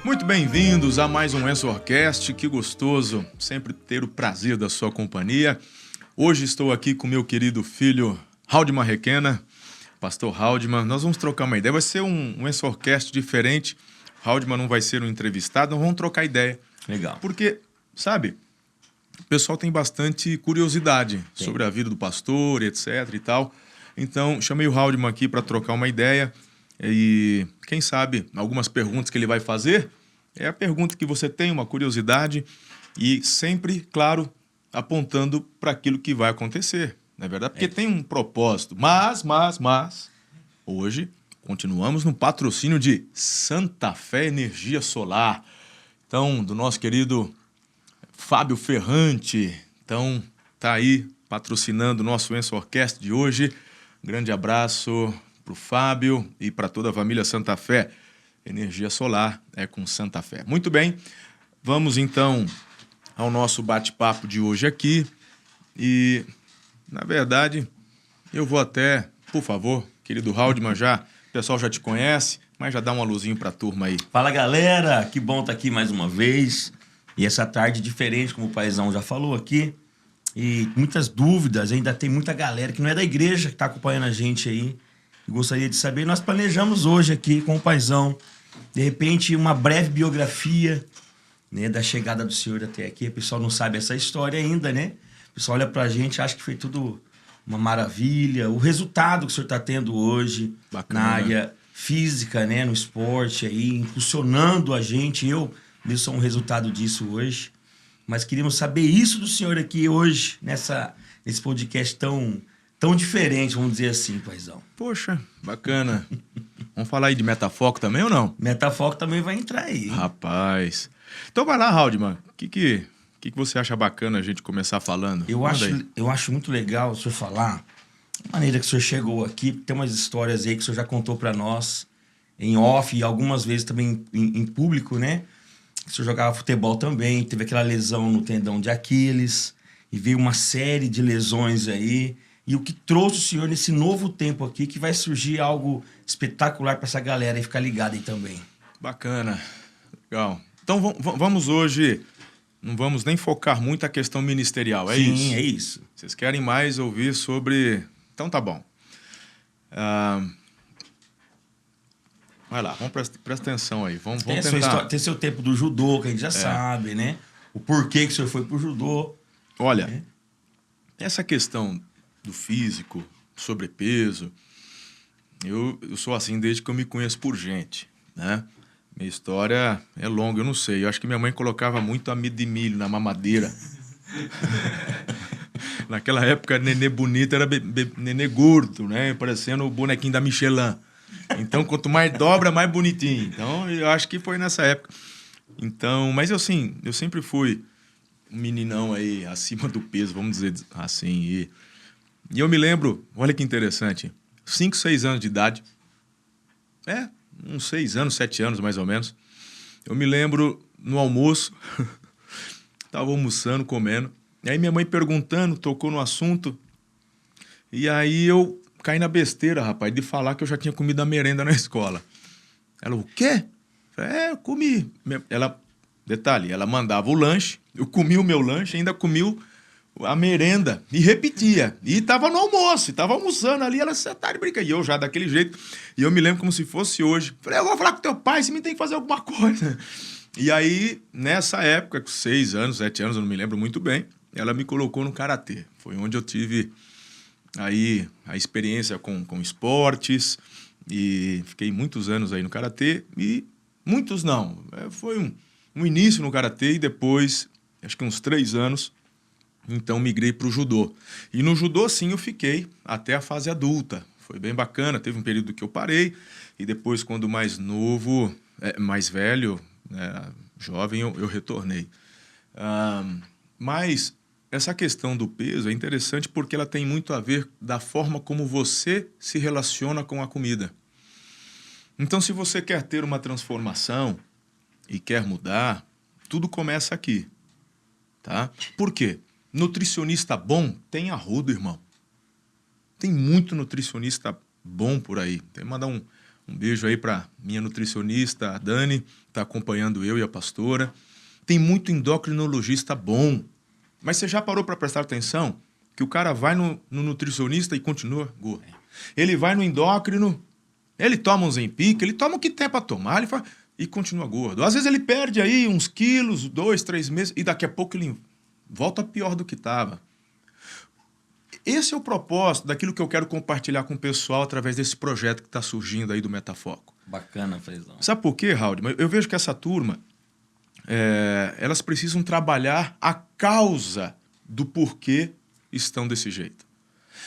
Muito bem-vindos a mais um Ensorcast. Que gostoso sempre ter o prazer da sua companhia. Hoje estou aqui com meu querido filho Haldman Requena, pastor Haldman. Nós vamos trocar uma ideia. Vai ser um Ensorcast diferente. Haldman não vai ser um entrevistado, nós vamos trocar ideia. Legal. Porque, sabe, o pessoal tem bastante curiosidade sobre a vida do pastor, etc e tal. Então, chamei o Haldman aqui para trocar uma ideia. E quem sabe algumas perguntas que ele vai fazer é a pergunta que você tem, uma curiosidade, e sempre, claro, apontando para aquilo que vai acontecer, não é verdade? Porque tem um propósito. Mas, hoje continuamos no patrocínio de Santa Fé Energia Solar. Então, do nosso querido Fábio Ferrante. Então, tá aí patrocinando o nosso Ensorcast de hoje. Um grande abraço para o Fábio e para toda a família Santa Fé. Energia solar é com Santa Fé. Muito bem, vamos então ao nosso bate-papo de hoje aqui. E, na verdade, eu vou até, por favor, querido Haldman, o pessoal já te conhece, mas já dá um aluzinho para a turma aí. Fala, galera, que bom estar aqui mais uma vez. E essa tarde diferente, como o paizão já falou aqui. E muitas dúvidas, ainda tem muita galera que não é da igreja que está acompanhando a gente aí. Gostaria de saber, nós planejamos hoje aqui com o paizão, de repente, uma breve biografia, né, da chegada do senhor até aqui. O pessoal não sabe essa história ainda, né? O pessoal olha pra gente, acha que foi tudo uma maravilha. O resultado que o senhor está tendo hoje, bacana, na área física, né, no esporte, aí, impulsionando a gente. Eu mesmo sou um resultado disso hoje. Mas queríamos saber isso do senhor aqui hoje, nesse podcast tão diferente, vamos dizer assim, paizão. Poxa, bacana. Vamos falar aí de Metafoco também ou não? Metafoco também vai entrar aí. Rapaz. Então vai lá, Haldman. O que você acha bacana a gente começar falando? Eu acho muito legal o senhor falar a maneira que o senhor chegou aqui. Tem umas histórias aí que o senhor já contou para nós em off e algumas vezes também em público, né? O senhor jogava futebol também, teve aquela lesão no tendão de Aquiles e veio uma série de lesões aí. E o que trouxe o senhor nesse novo tempo aqui, que vai surgir algo espetacular para essa galera e ficar ligada aí também. Bacana. Legal. Então vamos hoje, não vamos nem focar muito a questão ministerial, é isso? Sim, é isso. Vocês querem mais ouvir sobre... Então tá bom. Vai lá, presta atenção aí. Vamos tentar... Tem seu tempo do judô, que a gente já sabe, né? O porquê que o senhor foi pro judô. Olha, essa questão do físico, sobrepeso, eu sou assim desde que eu me conheço por gente, né? Minha história é longa, eu não sei. Eu acho que minha mãe colocava muito amido de milho na mamadeira. Naquela época, nenê bonito era nenê gordo, né? Parecendo o bonequinho da Michelin. Então, quanto mais dobra, mais bonitinho. Então, eu acho que foi nessa época. Então, mas eu sempre fui um meninão aí acima do peso, vamos dizer assim. E eu me lembro, olha que interessante, 5, 6 anos de idade, uns 6 anos, 7 anos mais ou menos, eu me lembro no almoço, estava almoçando, comendo, e aí minha mãe perguntando, tocou no assunto, e aí eu caí na besteira, rapaz, de falar que eu já tinha comido a merenda na escola. Ela, o quê? Eu falei, eu comi. Detalhe, ela mandava o lanche, eu comi o meu lanche, ainda comi a merenda e repetia. E tava no almoço, tava almoçando ali, ela tá de brincadeira. E eu já daquele jeito. E eu me lembro como se fosse hoje. Falei, eu vou falar com teu pai, você me tem que fazer alguma coisa. E aí, nessa época, com 6 anos, 7 anos, eu não me lembro muito bem, ela me colocou no karatê. Foi onde eu tive aí a experiência com esportes e fiquei muitos anos aí no karatê. E muitos não. Foi um início no karatê e depois, acho que uns 3 anos, então migrei para o judô. E no judô, sim, eu fiquei até a fase adulta. Foi bem bacana, teve um período que eu parei e depois, quando mais novo, mais velho, jovem, eu retornei. Mas essa questão do peso é interessante porque ela tem muito a ver da forma como você se relaciona com a comida. Então, se você quer ter uma transformação e quer mudar, tudo começa aqui, tá? Por quê? Nutricionista bom tem arrodo, irmão. Tem muito nutricionista bom por aí. Tem que mandar um Um beijo aí para minha nutricionista, a Dani, está acompanhando eu e a pastora. Tem muito endocrinologista bom. Mas você já parou para prestar atenção que o cara vai no nutricionista e continua gordo? Ele vai no endócrino, ele toma um Ozempic, ele toma o que tem para tomar, ele faz, e continua gordo. Às vezes ele perde aí uns quilos, 2, 3 meses, e daqui a pouco ele volta pior do que estava. Esse é o propósito daquilo que eu quero compartilhar com o pessoal através desse projeto que está surgindo aí do Metafoco. Bacana, Frezão. Sabe por quê, Raul? Eu vejo que essa turma, elas precisam trabalhar a causa do porquê estão desse jeito.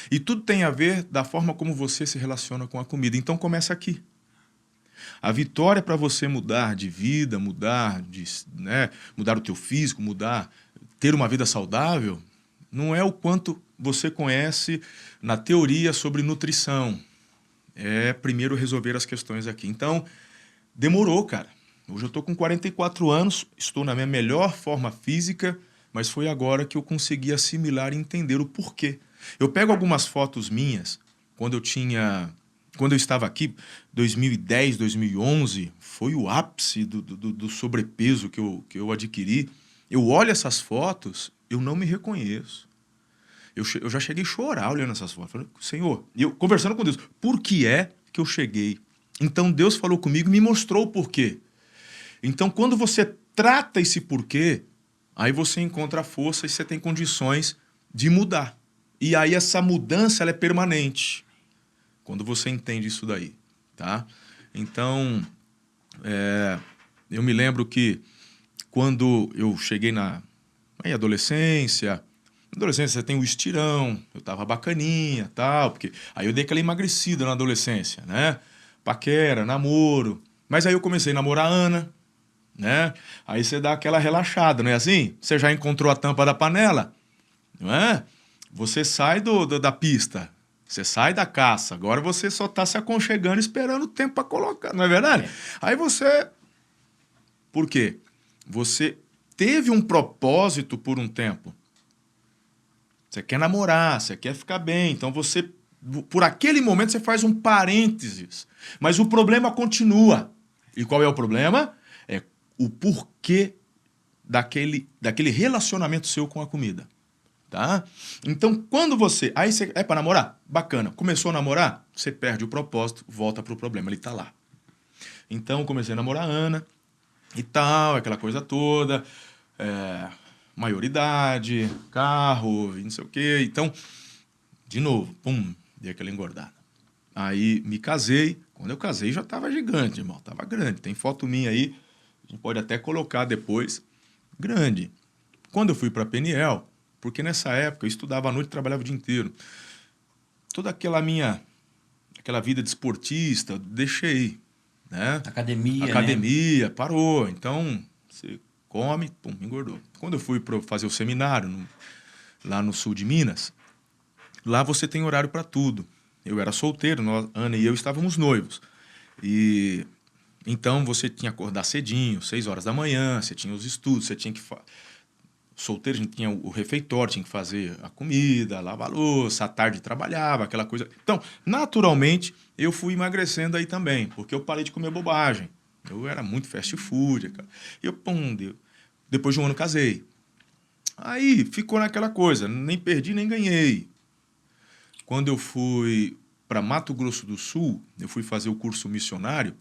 E tudo tem a ver da forma como você se relaciona com a comida. Então começa aqui. A vitória para você mudar de vida, mudar o teu físico, ter uma vida saudável, não é o quanto você conhece na teoria sobre nutrição. É primeiro resolver as questões aqui. Então, demorou, cara. Hoje eu estou com 44 anos, estou na minha melhor forma física, mas foi agora que eu consegui assimilar e entender o porquê. Eu pego algumas fotos minhas, quando eu estava aqui, 2010, 2011, foi o ápice do sobrepeso que eu adquiri. Eu olho essas fotos, eu não me reconheço. Eu já cheguei a chorar olhando essas fotos. Falei, Senhor, e eu conversando com Deus, por que é que eu cheguei? Então Deus falou comigo e me mostrou o porquê. Então quando você trata esse porquê, aí você encontra a força e você tem condições de mudar. E aí essa mudança ela é permanente. Quando você entende isso daí, tá? Então, eu me lembro que quando eu cheguei na adolescência você tem o estirão, eu tava bacaninha, tal, porque aí eu dei aquela emagrecida na adolescência, né? Paquera, namoro. Mas aí eu comecei a namorar a Ana, né? Aí você dá aquela relaxada, não é assim? Você já encontrou a tampa da panela, não é? Você sai da pista, você sai da caça, agora você só tá se aconchegando esperando o tempo para colocar, não é verdade? Aí você... Por quê? Você teve um propósito por um tempo. Você quer namorar, você quer ficar bem, então você, por aquele momento, você faz um parênteses. Mas o problema continua. E qual é o problema? É o porquê daquele relacionamento seu com a comida. Tá? Então, quando você... Aí você... É para namorar? Bacana. Começou a namorar? Você perde o propósito, volta pro problema, ele tá lá. Então, comecei a namorar a Ana e tal, aquela coisa toda... maioridade, carro, e não sei o quê. Então, de novo, pum, dei aquela engordada. Aí me casei. Quando eu casei já estava gigante, irmão. Tava grande. Tem foto minha aí, a gente pode até colocar depois. Grande. Quando eu fui para Peniel, porque nessa época eu estudava à noite e trabalhava o dia inteiro. Toda aquela vida de esportista, deixei. Né? Academia, né? Parou. Então, você come, pum, engordou. Quando eu fui para fazer o seminário lá no sul de Minas, lá você tem horário para tudo. Eu era solteiro, Ana e eu estávamos noivos. E então você tinha que acordar cedinho, 6 horas da manhã, você tinha os estudos, você tinha que... Solteiro, a gente tinha o refeitório, tinha que fazer a comida, lavar a louça, à tarde trabalhava, aquela coisa. Então, naturalmente, eu fui emagrecendo aí também, porque eu parei de comer bobagem. Eu era muito fast food. Cara. E eu, pum, depois de um ano casei. Aí ficou naquela coisa, nem perdi nem ganhei. Quando eu fui para Mato Grosso do Sul, eu fui fazer o curso missionário.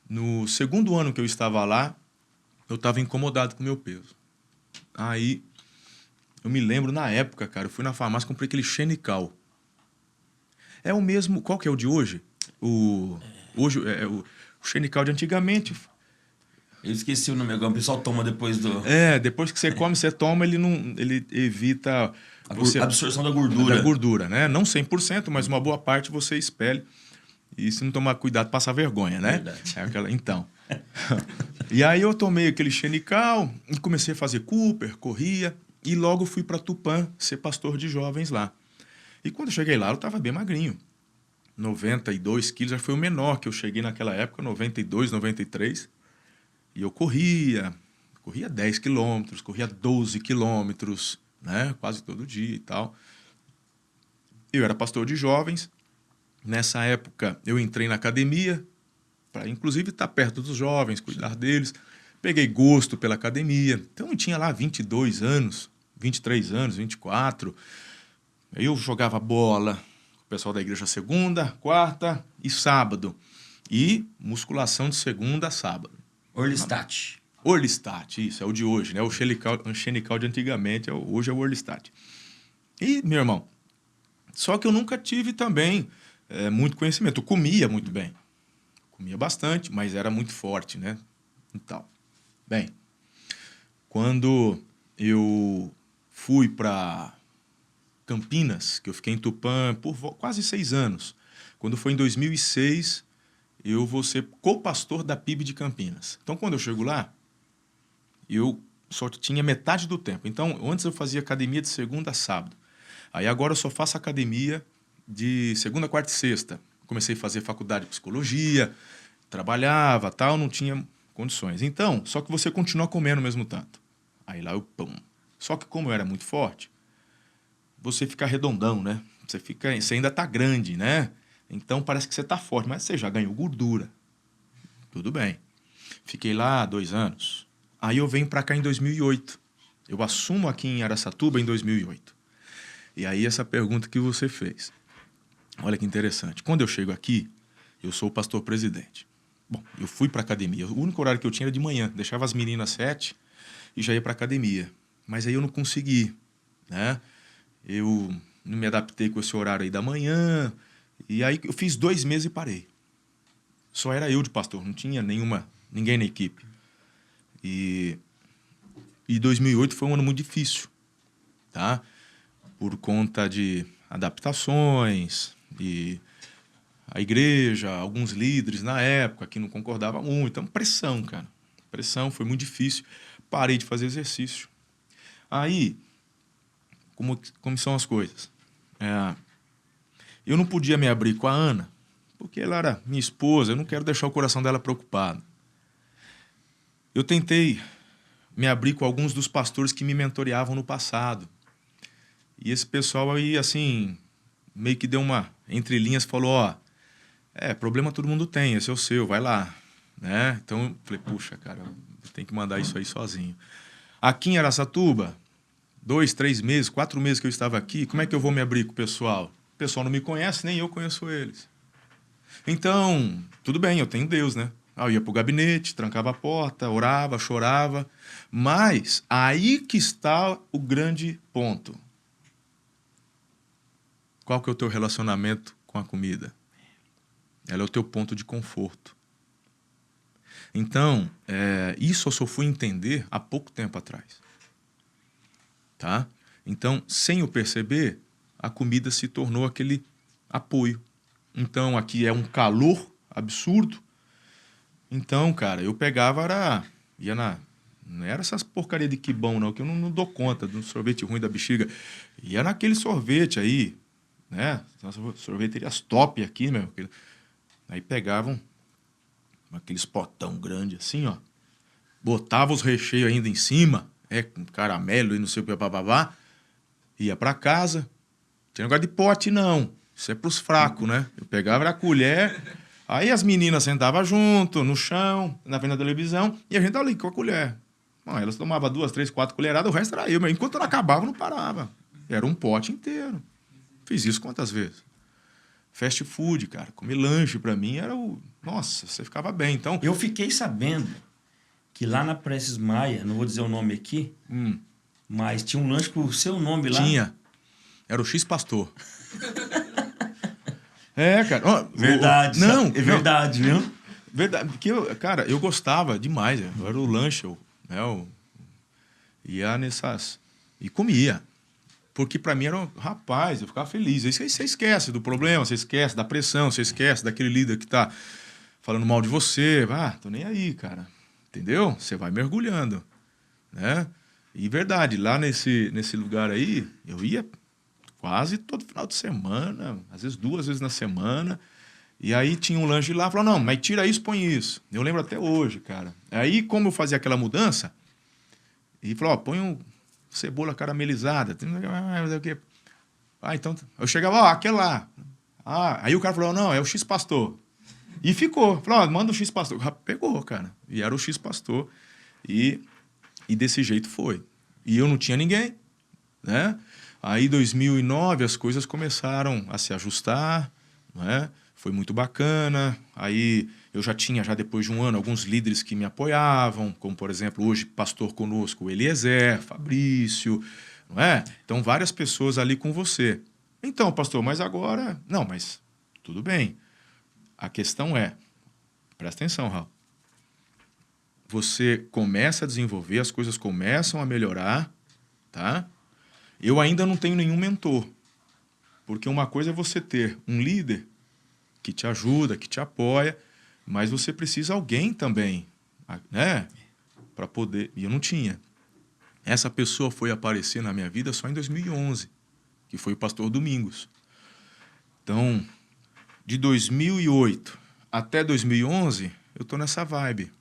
No segundo ano que eu estava lá, eu estava incomodado com o meu peso. Aí, eu me lembro, na época, cara, eu fui na farmácia e comprei aquele Xenical. É o mesmo... Qual que é o de hoje? Hoje é o Xenical de antigamente. Eu esqueci o nome agora, o pessoal toma depois do... Depois que você come, você toma, ele evita... A absorção da gordura. Da gordura, né? Não 100%, mas uma boa parte você expele. E se não tomar cuidado, passa vergonha, né? Verdade. Então. E aí eu tomei aquele Xenical e comecei a fazer Cooper, corria. E logo fui para Tupã ser pastor de jovens lá. E quando eu cheguei lá, eu estava bem magrinho. 92 quilos, já foi o menor que eu cheguei naquela época, 92, 93. E eu corria 10 quilômetros, corria 12 quilômetros, né? Quase todo dia e tal. Eu era pastor de jovens. Nessa época, eu entrei na academia, para inclusive estar perto dos jovens, cuidar deles. Peguei gosto pela academia. Então eu tinha lá 22 anos, 23 anos, 24. Aí eu jogava bola com o pessoal da igreja segunda, quarta e sábado. E musculação de segunda a sábado. Orlistat. Orlistat, isso, é o de hoje, né? O Xenical de antigamente, hoje é o Orlistat. E, meu irmão, só que eu nunca tive também muito conhecimento. Eu comia muito bem. Comia bastante, mas era muito forte, né? E tal. Bem, quando eu fui para Campinas, que eu fiquei em Tupã por quase 6 anos. Quando foi em 2006, eu vou ser co-pastor da PIB de Campinas. Então, quando eu chego lá, eu só tinha metade do tempo. Então, antes eu fazia academia de segunda a sábado. Aí agora eu só faço academia de segunda, quarta e sexta. Comecei a fazer faculdade de psicologia, trabalhava, tal, não tinha condições. Então, só que você continua comendo o mesmo tanto. Aí lá eu pum. Só que como eu era muito forte, você fica redondão, né? Você ainda tá grande, né? Então parece que você tá forte, mas você já ganhou gordura. Tudo bem. Fiquei lá 2 anos. Aí eu venho para cá em 2008. Eu assumo aqui em Araçatuba em 2008. E aí essa pergunta que você fez. Olha que interessante. Quando eu chego aqui, eu sou o pastor presidente. Bom, eu fui para academia. O único horário que eu tinha era de manhã. Deixava as meninas às 7 e já ia para academia. Mas aí eu não consegui, né? Eu não me adaptei com esse horário aí da manhã. E aí eu fiz 2 meses e parei. Só era eu de pastor, não tinha ninguém na equipe. E 2008 foi um ano muito difícil, tá? Por conta de adaptações e a igreja, alguns líderes na época que não concordavam muito. Então, pressão, cara. Pressão, foi muito difícil. Parei de fazer exercício. Aí, como são as coisas? Eu não podia me abrir com a Ana, porque ela era minha esposa, eu não quero deixar o coração dela preocupado. Eu tentei me abrir com alguns dos pastores que me mentoreavam no passado. E esse pessoal aí, assim, meio que deu uma entre linhas, falou, problema todo mundo tem, esse é o seu, vai lá. Né? Então eu falei, puxa, cara, eu tenho que mandar isso aí sozinho. Aqui em Araçatuba, 2, 3 meses, 4 meses que eu estava aqui, como é que eu vou me abrir com o pessoal? O pessoal não me conhece, nem eu conheço eles. Então, tudo bem, eu tenho Deus, né? Eu ia pro gabinete, trancava a porta, orava, chorava. Mas aí que está o grande ponto. Qual que é o teu relacionamento com a comida? Ela é o teu ponto de conforto. Então, isso eu só fui entender há pouco tempo atrás. Tá? Então, sem eu perceber, a comida se tornou aquele apoio. Então, aqui é um calor absurdo. Então, cara, eu pegava, não era essas porcaria de que bom, não, que eu não dou conta do sorvete ruim da bexiga. Ia naquele sorvete aí, né? Sorveterias top aqui, meu. Aí pegavam aqueles potão grande assim, ó. Botava os recheios ainda em cima, com caramelo e não sei o que, bababá. Ia pra casa. Não tinha negócio de pote, não. Isso é pros fracos, né? Eu pegava a colher, aí as meninas sentavam junto, no chão, na frente da televisão, e a gente ali com a colher. Bom, elas tomavam 2, 3, 4 colheradas, o resto era eu. Mas enquanto não acabava, não parava. Era um pote inteiro. Fiz isso quantas vezes? Fast food, cara. Comer lanche pra mim era o... Nossa, você ficava bem. Então, eu fiquei sabendo que lá na Prestes Maia, não vou dizer o nome aqui, mas tinha um lanche com o seu nome lá. Tinha. Era o X Pastor. Cara. Verdade. Não, é verdade, não. viu? Verdade. Porque, cara, eu gostava demais. Eu era o lanche, ia nessas... E comia. Porque pra mim era rapaz, eu ficava feliz. Aí você esquece do problema, você esquece da pressão, você esquece daquele líder que tá falando mal de você. Tô nem aí, cara. Entendeu? Você vai mergulhando, né? E verdade, lá nesse lugar aí, eu ia quase todo final de semana, às vezes 2 vezes na semana. E aí tinha um lanche lá, falou, não, mas tira isso, põe isso. Eu lembro até hoje, cara. Aí, como eu fazia aquela mudança, e falou, põe cebola caramelizada. Então, eu chegava, aquele lá. Aí o cara falou, não, é o X Pastor. E ficou. Falou, ó, manda o X pastor. Pegou, cara. E era o X pastor. E desse jeito foi. E eu não tinha ninguém, né? Aí, em 2009, as coisas começaram a se ajustar, né? Foi muito bacana. Aí, eu já tinha, já depois de um ano, alguns líderes que me apoiavam, como, por exemplo, hoje, pastor conosco, o Eliezer, Fabrício, não é? Então, várias pessoas ali com você. Então, pastor, mas agora... Não, mas tudo bem. A questão é, presta atenção, Raul. Você começa a desenvolver, as coisas começam a melhorar, tá? Eu ainda não tenho nenhum mentor. Porque uma coisa é você ter um líder que te ajuda, que te apoia, mas você precisa de alguém também, né? Para poder... E eu não tinha. Essa pessoa foi aparecer na minha vida só em 2011, que foi o pastor Domingos. Então, de 2008 até 2011, eu estou nessa vibe.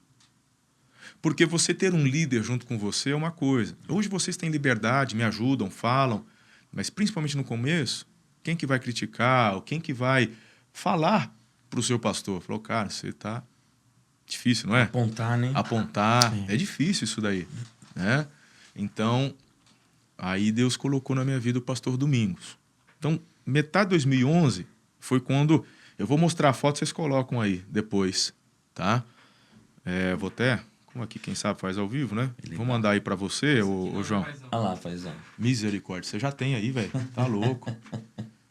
Porque você ter um líder junto com você é uma coisa. Hoje vocês têm liberdade, me ajudam, falam, mas principalmente no começo, quem que vai criticar, ou quem que vai falar para o seu pastor? Falou, cara, você está difícil, não é? Apontar, né? Apontar, é difícil isso daí, né? Então, aí Deus colocou na minha vida o pastor Domingos. Então, metade de 2011 foi quando... Eu vou mostrar a foto, vocês colocam aí depois, tá? Vou até... Como aqui, quem sabe, faz ao vivo, né? Vou mandar aí pra você, ô João. Olha lá, paizão. Misericórdia, você já tem aí, velho. Tá louco.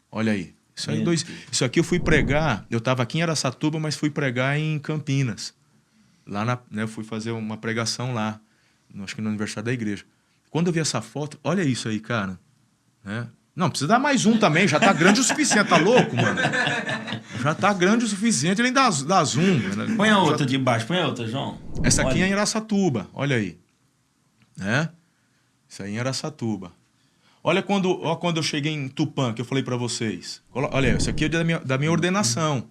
Olha aí. Isso aqui eu fui pregar... Eu tava aqui em Araçatuba, mas fui pregar em Campinas. Lá né, eu fui fazer uma pregação lá. Acho que no aniversário da igreja. Quando eu vi essa foto... Olha isso aí, cara. Né? Não, precisa dar mais um também. Já tá grande o suficiente. Tá louco, mano? Já tá grande o suficiente. Ele ainda dá zoom. Né? Põe a outra de baixo. Põe a outra, João. Essa aqui é em Araçatuba. Olha aí. Né? Isso aí é em Araçatuba. Olha quando eu cheguei em Tupã, que eu falei para vocês. Olha, isso aqui é o dia da minha ordenação.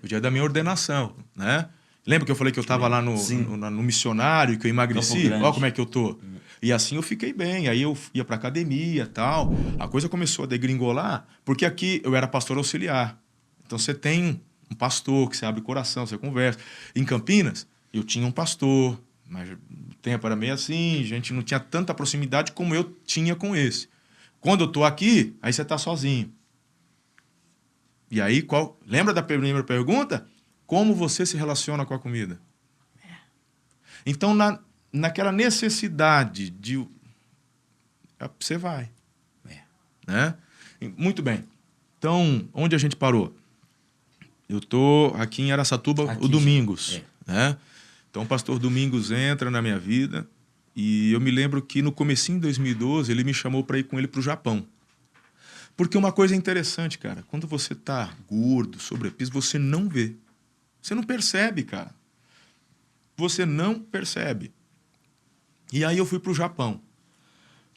O dia da minha ordenação, né? Lembra que eu falei que eu estava lá no missionário, que eu emagreci? Olha como é que eu tô. E assim eu fiquei bem. Aí eu ia para academia e tal. A coisa começou a degringolar, porque aqui eu era pastor auxiliar. Então você tem um pastor que você abre o coração, você conversa. Em Campinas, eu tinha um pastor, mas o tempo era meio assim, a gente não tinha tanta proximidade como eu tinha com esse. Quando eu tô aqui, aí você tá sozinho. E aí, lembra da primeira pergunta? Como você se relaciona com a comida? Então, naquela necessidade de... Você vai. Né? Muito bem. Então, onde a gente parou? Eu estou aqui em Araçatuba, o Domingos. Né? Então, o pastor Domingos entra na minha vida e eu me lembro que no comecinho de 2012 ele me chamou para ir com ele para o Japão. Porque uma coisa interessante, cara, quando você tá gordo, sobrepeso, você não vê. Você não percebe, cara. Você não percebe. E aí eu fui pro Japão.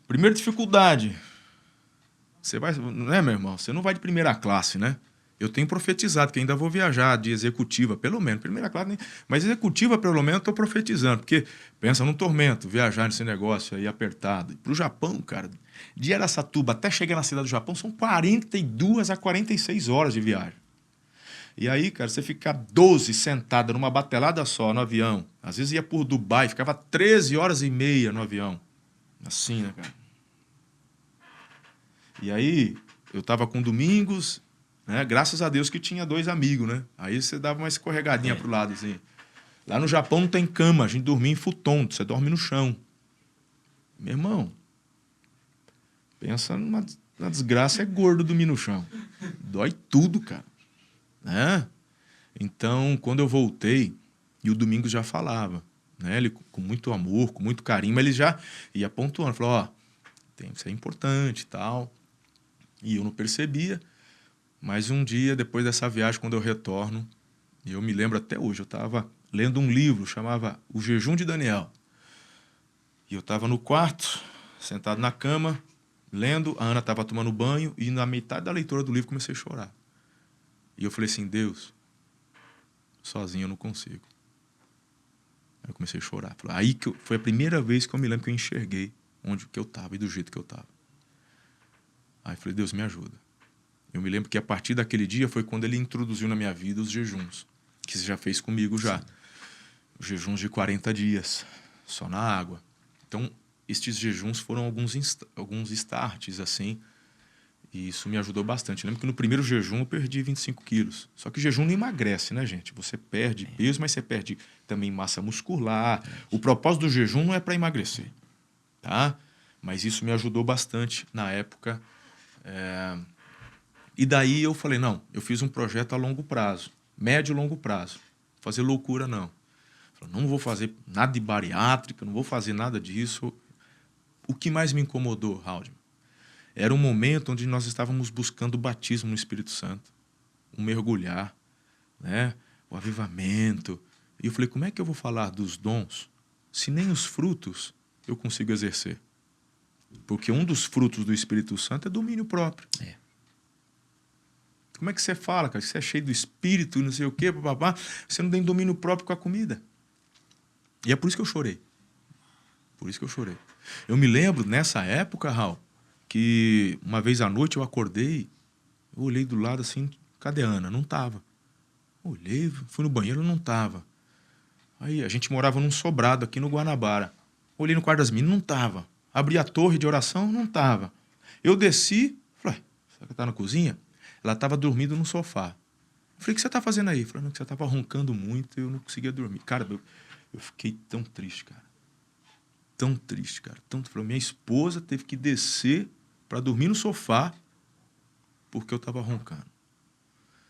Primeira dificuldade. Você vai, não é, meu irmão? Você não vai de primeira classe, né? Eu tenho profetizado que ainda vou viajar de executiva, pelo menos. Primeira classe, nem... mas executiva, pelo menos, eu tô profetizando. Porque pensa num tormento, viajar nesse negócio aí apertado. E pro Japão, cara, de Araçatuba até chegar na cidade do Japão, são 42 a 46 horas de viagem. E aí, cara, você ficar 12 sentada numa batelada só no avião. Às vezes ia por Dubai, ficava 13 horas e meia no avião. Assim, né, cara? E aí, eu tava com Domingos, né? Graças a Deus que tinha 2 amigos, né? Aí você dava uma escorregadinha pro lado, assim. Lá no Japão não tem cama, a gente dormia em futon, você dorme no chão. Meu irmão, pensa na desgraça, é gordo dormir no chão. Dói tudo, cara. Né? Então, quando eu voltei, e o Domingos já falava, né? Ele com muito amor, com muito carinho, mas ele já ia pontuando, falou, ó, isso é importante e tal. E eu não percebia, mas um dia, depois dessa viagem, quando eu retorno, e eu me lembro até hoje, eu estava lendo um livro, chamava O Jejum de Daniel. E eu estava no quarto, sentado na cama, lendo, a Ana estava tomando banho, e na metade da leitura do livro comecei a chorar. E eu falei assim, Deus, sozinho eu não consigo. Aí eu comecei a chorar. Aí foi a primeira vez que eu me lembro que eu enxerguei onde que eu estava e do jeito que eu estava. Aí eu falei, Deus, me ajuda. Eu me lembro que a partir daquele dia foi quando ele introduziu na minha vida os jejuns. que você já fez comigo já. Jejuns de 40 dias, só na água. Então, estes jejuns foram alguns starts, assim, e isso me ajudou bastante. Eu lembro que no primeiro jejum eu perdi 25 quilos. Só que jejum não emagrece, né, gente? Você perde peso, mas você perde também massa muscular. O propósito do jejum não é para emagrecer, tá? Mas isso me ajudou bastante na época. E daí eu falei, não, eu fiz um projeto a longo prazo, médio e longo prazo. Fazer loucura, não. Falei, não vou fazer nada de bariátrica, não vou fazer nada disso. O que mais me incomodou, Raul, era um momento onde nós estávamos buscando o batismo no Espírito Santo, um mergulhar, né? O avivamento. E eu falei, como é que eu vou falar dos dons se nem os frutos eu consigo exercer? Porque um dos frutos do Espírito Santo é domínio próprio. Como é que você fala, cara? Você é cheio do Espírito, não sei o quê, papapá, você não tem domínio próprio com a comida. E é por isso que eu chorei. Por isso que eu chorei. Eu me lembro, nessa época, Raul, que uma vez à noite eu acordei, eu olhei do lado assim, cadê a Ana? Não estava. Olhei, fui no banheiro, não estava. Aí a gente morava num sobrado aqui no Guanabara. Olhei no quarto das meninas, não estava. Abri a torre de oração, não estava. Eu desci, falei, será que está na cozinha? Ela estava dormindo no sofá. Eu falei, o que você está fazendo aí? Falei, não, que você estava roncando muito e eu não conseguia dormir. Cara, eu fiquei tão triste, cara. Tão triste, cara. Falei, minha esposa teve que descer para dormir no sofá porque eu estava roncando.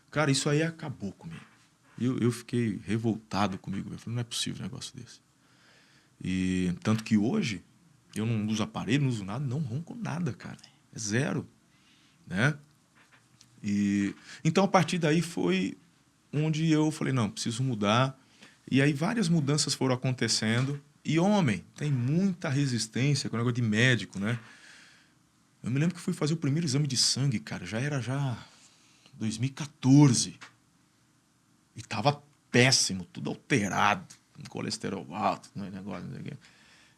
Cara, isso aí acabou comigo. Eu fiquei revoltado comigo. Eu falei, não é possível um negócio desse. E tanto que hoje eu não uso aparelho, não uso nada, não ronco nada, cara. É zero, né? E então a partir daí foi onde eu falei, não, preciso mudar. E aí várias mudanças foram acontecendo. E homem, tem muita resistência com o negócio de médico, né? Eu me lembro que fui fazer o primeiro exame de sangue, cara, já era 2014. E tava péssimo, tudo alterado, com colesterol alto, negócio.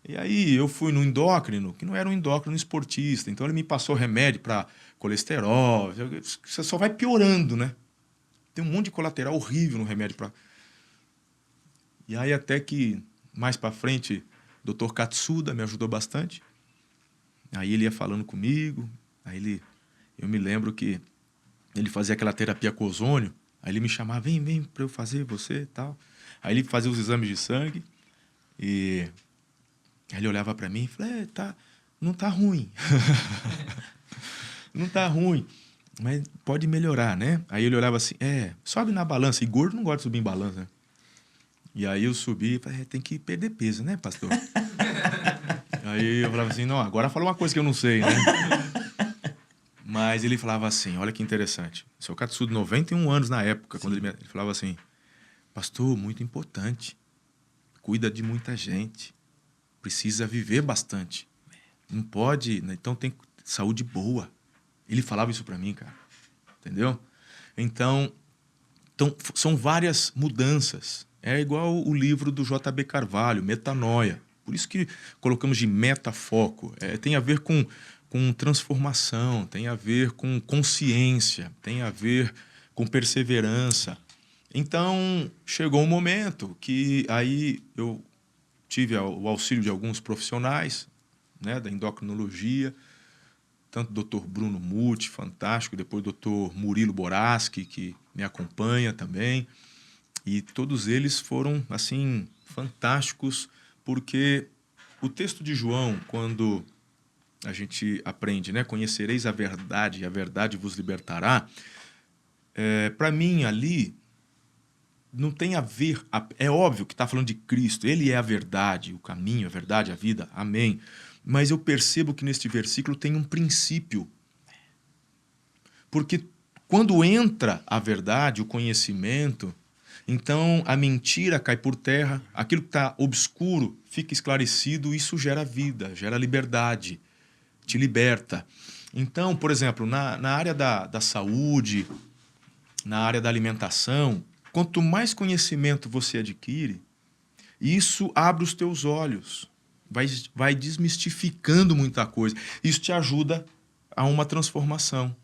E aí eu fui no endócrino, que não era um endócrino esportista, então ele me passou remédio para colesterol, você só vai piorando, né? Tem um monte de colateral horrível no remédio para. E aí até que mais para frente, o Dr. Katsuda me ajudou bastante. Aí ele ia falando comigo, eu me lembro que ele fazia aquela terapia com ozônio, aí ele me chamava, vem para eu fazer você e tal. Aí ele fazia os exames de sangue e aí ele olhava para mim e falava, não tá ruim. Não tá ruim, mas pode melhorar, né? Aí ele olhava assim, sobe na balança. E gordo não gosta de subir em balança, né? E aí eu subi e falei, tem que perder peso, né, pastor? Aí eu falava assim, não, agora fala uma coisa que eu não sei, né? Mas ele falava assim, olha que interessante. O seu Katsudo, 91 anos na época, quando ele falava assim, pastor, muito importante, cuida de muita gente, precisa viver bastante, não pode, né? Então tem saúde boa. Ele falava isso para mim, cara, entendeu? Então, são várias mudanças. É igual o livro do J.B. Carvalho, Metanoia. Por isso que colocamos de metafoco. Tem a ver com transformação, tem a ver com consciência, tem a ver com perseverança. Então, chegou um momento que aí eu tive o auxílio de alguns profissionais, né, da endocrinologia, tanto o Dr. Bruno Muti, fantástico, depois o Dr. Murilo Boraski, que me acompanha também. E todos eles foram, assim, fantásticos, porque o texto de João, quando a gente aprende, né, conhecereis a verdade e a verdade vos libertará, para mim, ali, não tem a ver... É óbvio que está falando de Cristo, ele é a verdade, o caminho, a verdade, a vida, amém. Mas eu percebo que neste versículo tem um princípio. Porque quando entra a verdade, o conhecimento, então a mentira cai por terra, aquilo que está obscuro fica esclarecido, isso gera vida, gera liberdade, te liberta. Então, por exemplo, na área da saúde, na área da alimentação, quanto mais conhecimento você adquire, isso abre os teus olhos, vai desmistificando muita coisa. Isso te ajuda a uma transformação.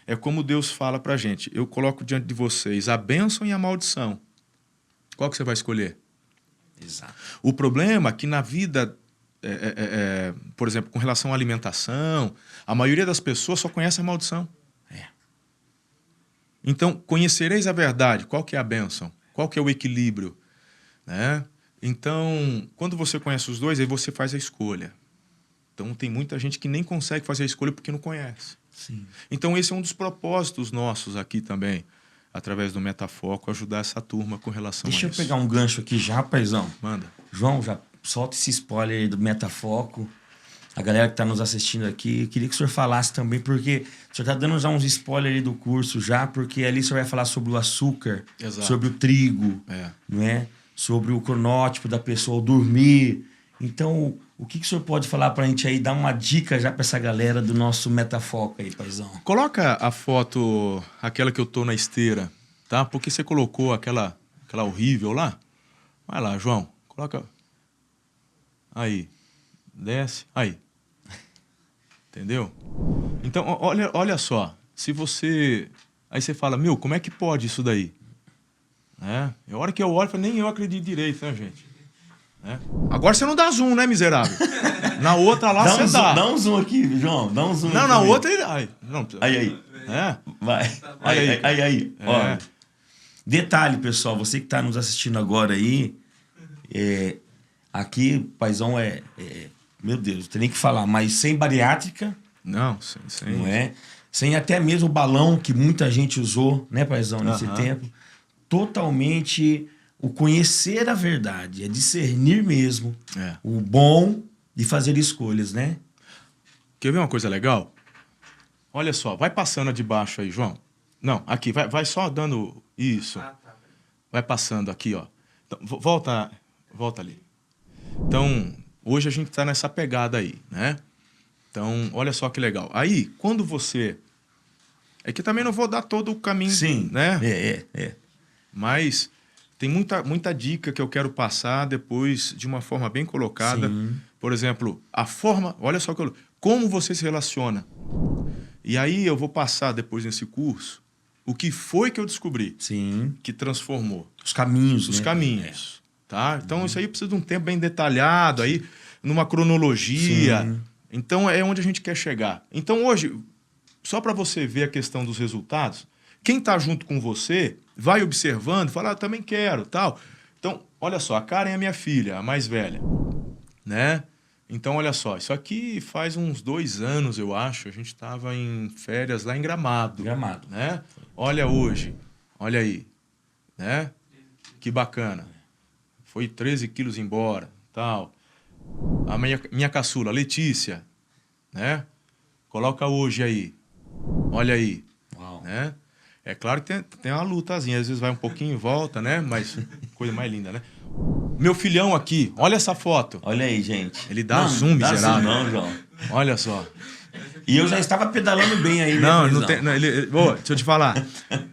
é como Deus fala pra gente. Eu coloco diante de vocês a bênção e a maldição. Qual que você vai escolher? Exato. O problema é que na vida, por exemplo, com relação à alimentação, a maioria das pessoas só conhece a maldição. Então, conhecereis a verdade. Qual que é a bênção? Qual que é o equilíbrio? Né? Então, quando você conhece os dois, aí você faz a escolha. Então, tem muita gente que nem consegue fazer a escolha porque não conhece. Sim. Então, esse é um dos propósitos nossos aqui também, através do Metafoco, ajudar essa turma com relação a isso. Deixa eu pegar um gancho aqui já, paizão. Manda. João, já solta esse spoiler aí do Metafoco. A galera que está nos assistindo aqui, eu queria que o senhor falasse também, porque o senhor está dando já uns spoilers aí do curso já, porque ali o senhor vai falar sobre o açúcar, Exato. sobre o trigo, não é? Sobre o cronótipo da pessoa ao dormir. Então, o que o senhor pode falar para a gente aí, dar uma dica já para essa galera do nosso Metafoco aí, paizão? Coloca a foto, aquela que eu tô na esteira, tá? Porque você colocou aquela horrível lá. Vai lá, João, coloca. Aí, desce, aí. Entendeu? Então, olha só. Se você... Aí você fala, meu, como é que pode isso daí? A hora que eu olho, nem eu acredito direito, né, gente? Agora você não dá zoom, né, miserável? Na outra lá você dá. Dá um zoom aqui, João. Dá um zoom. Não, aqui na também. outra ele... Aí. Vai. Olha Aí. Olha. Detalhe, pessoal. Você que está nos assistindo agora aí... aqui, paizão, meu Deus, tem nem que falar, mas sem bariátrica. Não, sem. Não é? Sem até mesmo o balão que muita gente usou, né, paizão, nesse tempo. Totalmente o conhecer a verdade, é discernir mesmo o bom de fazer escolhas, né? Quer ver uma coisa legal? Olha só, vai passando a de baixo aí, João. Não, aqui, vai só dando isso. Vai passando aqui, ó. Então, volta ali. Então, hoje a gente tá nessa pegada aí, né? Então, olha só que legal. Aí, quando você... É que também não vou dar todo o caminho, Sim, né? É. Mas tem muita dica que eu quero passar depois de uma forma bem colocada. Sim. Por exemplo, a forma... Olha só como você se relaciona. E aí eu vou passar depois nesse curso o que foi que eu descobri. Sim. Que transformou. Os caminhos, Os né? caminhos. Tá? Então, isso aí precisa de um tempo bem detalhado, aí, numa cronologia. Sim. Então, é onde a gente quer chegar. Então, hoje, só para você ver a questão dos resultados, quem está junto com você vai observando, fala, também quero, tal. Então, olha só, a Karen é minha filha, a mais velha, né? Então, olha só, isso aqui faz uns 2 anos, eu acho, a gente estava em férias lá em Gramado. Né? Olha hoje, olha aí, né? Que bacana. Foi 13 quilos embora, tal. A minha caçula, Letícia, né? Coloca hoje aí. Olha aí. Uau. Né? É claro que tem uma lutazinha, às vezes vai um pouquinho e volta, né? Mas coisa mais linda, né? Meu filhão aqui, olha essa foto. Olha aí, gente. Ele dá zoom, miserável. Não, João. Olha só. E eu já estava pedalando bem aí. Não tem... Não, deixa eu te falar.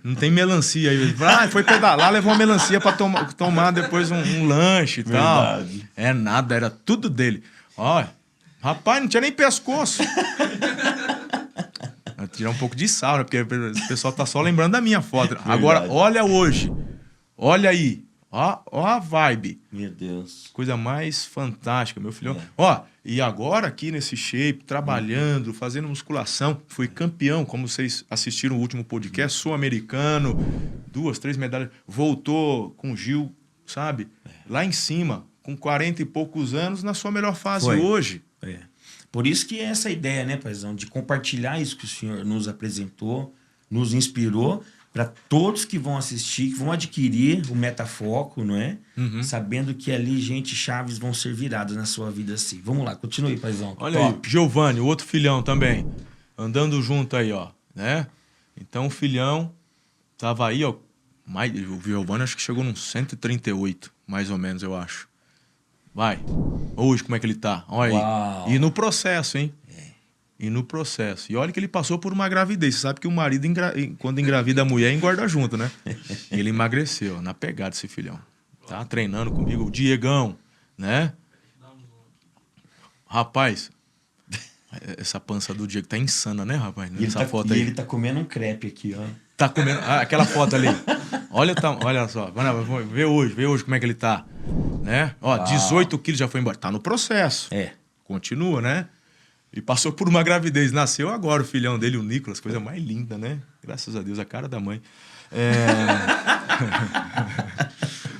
Não tem melancia aí. Foi pedalar, levou uma melancia para tomar depois um lanche e tal. Verdade. É nada, era tudo dele. Olha, rapaz, não tinha nem pescoço. Vou tirar um pouco de sal, né? Porque o pessoal tá só lembrando da minha foto. Verdade. Agora, olha hoje. Olha aí. Ó a vibe. Meu Deus. Coisa mais fantástica, meu filhão. Ó, e agora aqui nesse shape, trabalhando, fazendo musculação, fui campeão, como vocês assistiram o último podcast, sul-americano, 2, 3 medalhas. Voltou com o Gil, sabe? Lá em cima, com 40 e poucos anos, na sua melhor fase hoje. Por isso que é essa ideia, né, paizão, de compartilhar isso que o senhor nos apresentou, nos inspirou, para todos que vão assistir, que vão adquirir o Metafoco, não é? Sabendo que ali gente chaves vão ser viradas na sua vida assim. Vamos lá, continue, paizão. Olha aí, Giovanni, o outro filhão também, andando junto aí, ó, né? Então o filhão tava aí, ó, o Giovanni acho que chegou num 138, mais ou menos, eu acho. Vai. Hoje, como é que ele tá? Olha aí. E no processo, hein? E no processo. E olha que ele passou por uma gravidez. Você sabe que o marido, quando engravida a mulher, engorda junto, né? Ele emagreceu, na pegada esse filhão. Tá treinando comigo, o Diegão, né? Rapaz, Essa pança do Diego tá insana, né, rapaz? E Nessa foto aí. ele tá comendo um crepe aqui, ó. Tá comendo. Aquela foto ali. Olha só. Vê hoje como é que ele tá. Né? Ó, 18 quilos já foi embora. Tá no processo. Continua, né? E passou por uma gravidez. Nasceu agora o filhão dele, o Nicolas. Coisa mais linda, né? Graças a Deus, a cara da mãe.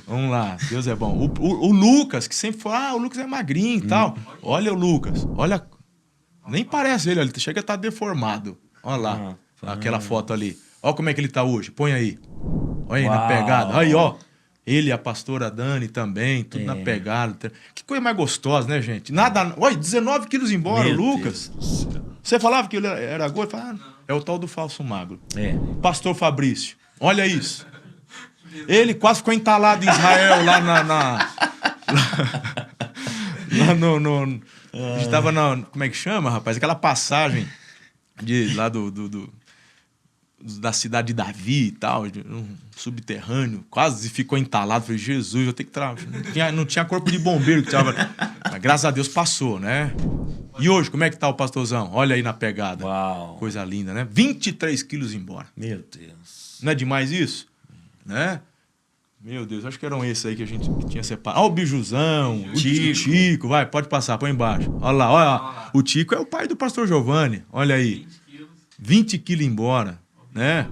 Vamos lá, Deus é bom. O Lucas, que sempre fala, o Lucas é magrinho e tal. Olha o Lucas, olha. Nem parece ele, ele chega a estar deformado. Olha lá, aquela foto ali. Olha como é que ele tá hoje, põe aí. Olha aí na pegada. Aí, ó. Ele e a pastora Dani também, tudo na pegada. Que coisa mais gostosa, né, gente? Nada. Olha, 19 quilos embora, o Lucas. Você falava que ele era gordo? Falava, é o tal do falso magro. Pastor Fabrício, olha isso. Ele quase ficou entalado em Israel, lá lá no a gente tava na... Como é que chama, rapaz? Aquela passagem lá da cidade de Davi e tal, um subterrâneo. Quase ficou entalado. Falei, Jesus, eu tenho que... Não tinha corpo de bombeiro que tava... Mas, graças a Deus passou, né? E hoje, como é que tá o pastorzão? Olha aí na pegada. Uau. Coisa linda, né? 23 quilos embora. Meu Deus. Não é demais isso? Né? Meu Deus, acho que eram esses aí que a gente tinha separado. Olha o Bijuzão, o Tico. Vai, pode passar, põe embaixo. Olha lá, olha. O Tico é o pai do pastor Giovanni. Olha aí. 20 quilos embora, né?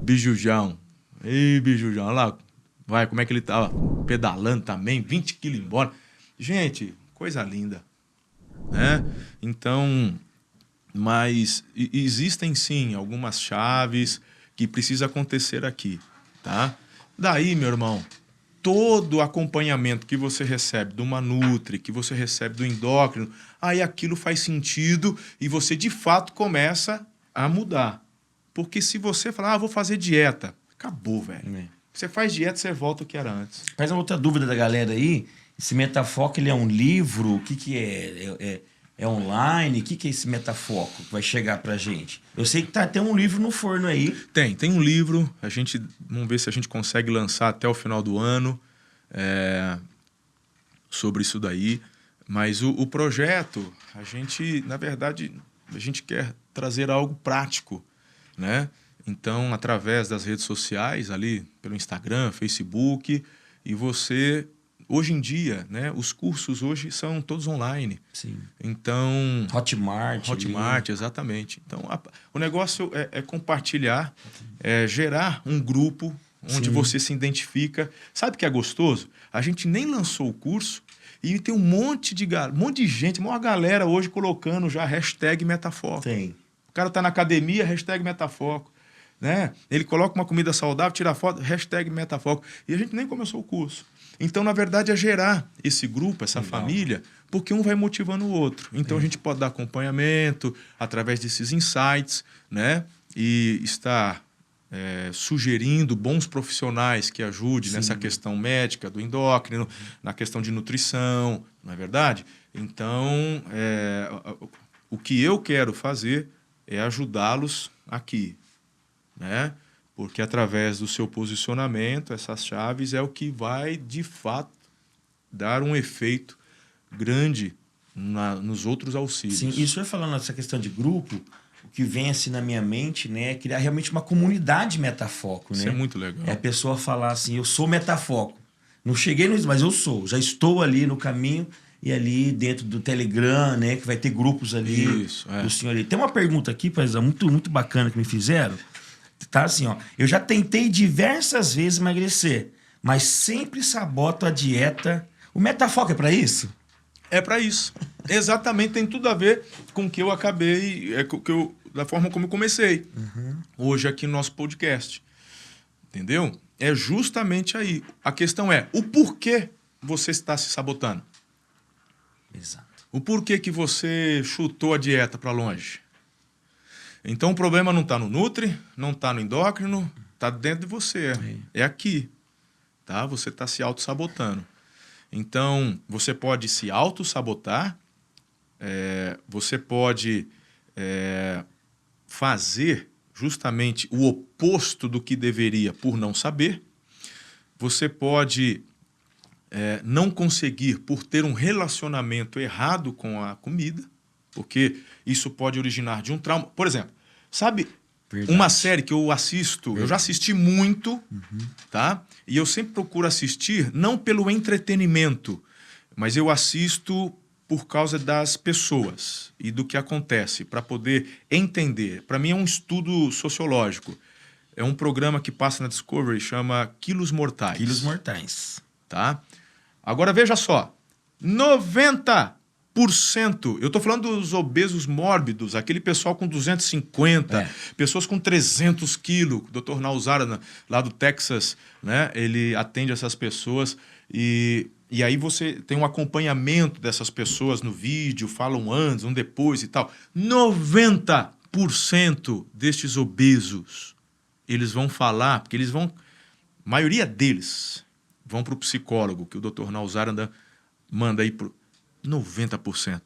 Bijujão. Ei, Bijujão, olha lá. Vai, como é que ele tá pedalando também. 20 quilos embora. Gente, coisa linda. Né? Então, mas existem sim algumas chaves que precisam acontecer aqui, tá? Daí, meu irmão, todo o acompanhamento que você recebe do Manutri, que você recebe do endócrino, aí aquilo faz sentido e você, de fato, começa a mudar. Porque se você falar, vou fazer dieta, acabou, velho. Você faz dieta, você volta ao que era antes. Faz uma outra dúvida da galera aí. Esse Metafoco, ele é um livro? O que é? É online? O que é esse Metafoco que vai chegar pra gente? Eu sei que tem um livro no forno aí. Tem um livro. Vamos ver se a gente consegue lançar até o final do ano sobre isso daí. Mas o projeto, na verdade, a gente quer trazer algo prático, né? Então, através das redes sociais, ali pelo Instagram, Facebook, e você... Hoje em dia, né, os cursos hoje são todos online. Sim. Então... Hotmart, exatamente. Então, o negócio é compartilhar, gerar um grupo onde você se identifica. Sabe o que é gostoso? A gente nem lançou o curso e tem um monte de gente, uma galera hoje colocando já hashtag Metafoco. Tem. O cara tá na academia, hashtag Metafoco. Né? Ele coloca uma comida saudável, tira foto, hashtag Metafoco. E a gente nem começou o curso. Então, na verdade, é gerar esse grupo, essa família, porque um vai motivando o outro. Então, a gente pode dar acompanhamento através desses insights, né? E estar sugerindo bons profissionais que ajudem nessa questão médica, do endócrino, na questão de nutrição, não é verdade? Então, o que eu quero fazer é ajudá-los aqui, né? Porque através do seu posicionamento, essas chaves é o que vai, de fato, dar um efeito grande nos outros auxílios. Sim, isso eu falando nessa questão de grupo, o que vem assim na minha mente, né, é criar realmente uma comunidade Metafoco, né? Isso é muito legal. É a pessoa falar assim, eu sou Metafoco. Não cheguei no... mas eu sou. Já estou ali no caminho e ali dentro do Telegram, né, que vai ter grupos ali do senhor ali. Tem uma pergunta aqui, paizão, muito bacana que me fizeram. Tá assim, ó. Eu já tentei diversas vezes emagrecer, mas sempre saboto a dieta. O Metafoco é para isso? É para isso. Exatamente, tem tudo a ver com o que eu acabei, da forma como eu comecei. Hoje aqui no nosso podcast. Entendeu? É justamente aí. A questão é o porquê você está se sabotando. Exato. O porquê que você chutou a dieta para longe. Então, o problema não está no Nutri, não está no endócrino, está dentro de você. É aqui. Tá? Você está se auto-sabotando. Então, você pode se auto-sabotar, você pode fazer justamente o oposto do que deveria por não saber. Você pode não conseguir por ter um relacionamento errado com a comida. porque isso pode originar de um trauma. Por exemplo, sabe Verdade. uma série que eu assisto, eu já assisti muito, tá? E eu sempre procuro assistir, não pelo entretenimento, mas eu assisto por causa das pessoas e do que acontece, para poder entender. Para mim é um estudo sociológico. É um programa que passa na Discovery, chama Quilos Mortais. Quilos Mortais. Tá? Agora veja só, 90%, eu tô falando dos obesos mórbidos, aquele pessoal com 250, pessoas com 300 quilos, o Dr. Nausara, lá do Texas, né? Ele atende essas pessoas e aí você tem um acompanhamento dessas pessoas no vídeo, fala um antes, um depois e tal. 90% destes obesos, eles vão falar, porque eles vão, a maioria deles vão para o psicólogo, que o Dr. Nausara manda aí pro 90%.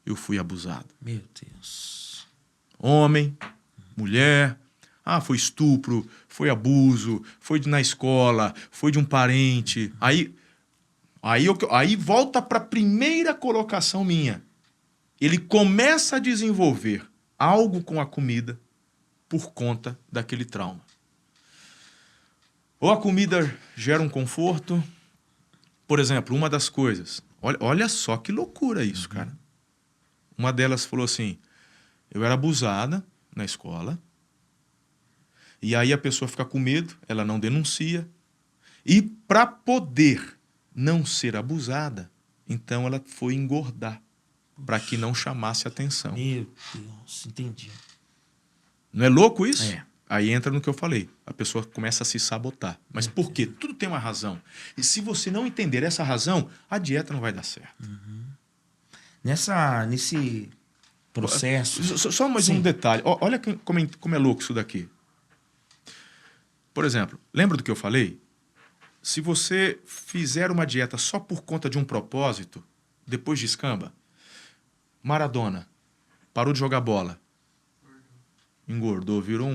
Eu fui abusado. Meu Deus. Homem, mulher, foi estupro, foi abuso, foi na escola, foi de um parente. Aí volta para a primeira colocação minha. Ele começa a desenvolver algo com a comida por conta daquele trauma. Ou a comida gera um conforto. Por exemplo, uma das coisas... Olha só que loucura isso, cara. Uma delas falou assim, eu era abusada na escola, e aí a pessoa fica com medo, ela não denuncia, e para poder não ser abusada, então ela foi engordar, para que não chamasse atenção. Meu Deus, entendi. Não é louco isso? É. Aí entra no que eu falei. A pessoa começa a se sabotar. Mas por quê? Tudo tem uma razão. E se você não entender essa razão, a dieta não vai dar certo. Nesse processo... Só mais um detalhe. Olha como é louco isso daqui. Por exemplo, lembra do que eu falei? Se você fizer uma dieta só por conta de um propósito, depois descamba. Maradona parou de jogar bola. Engordou, virou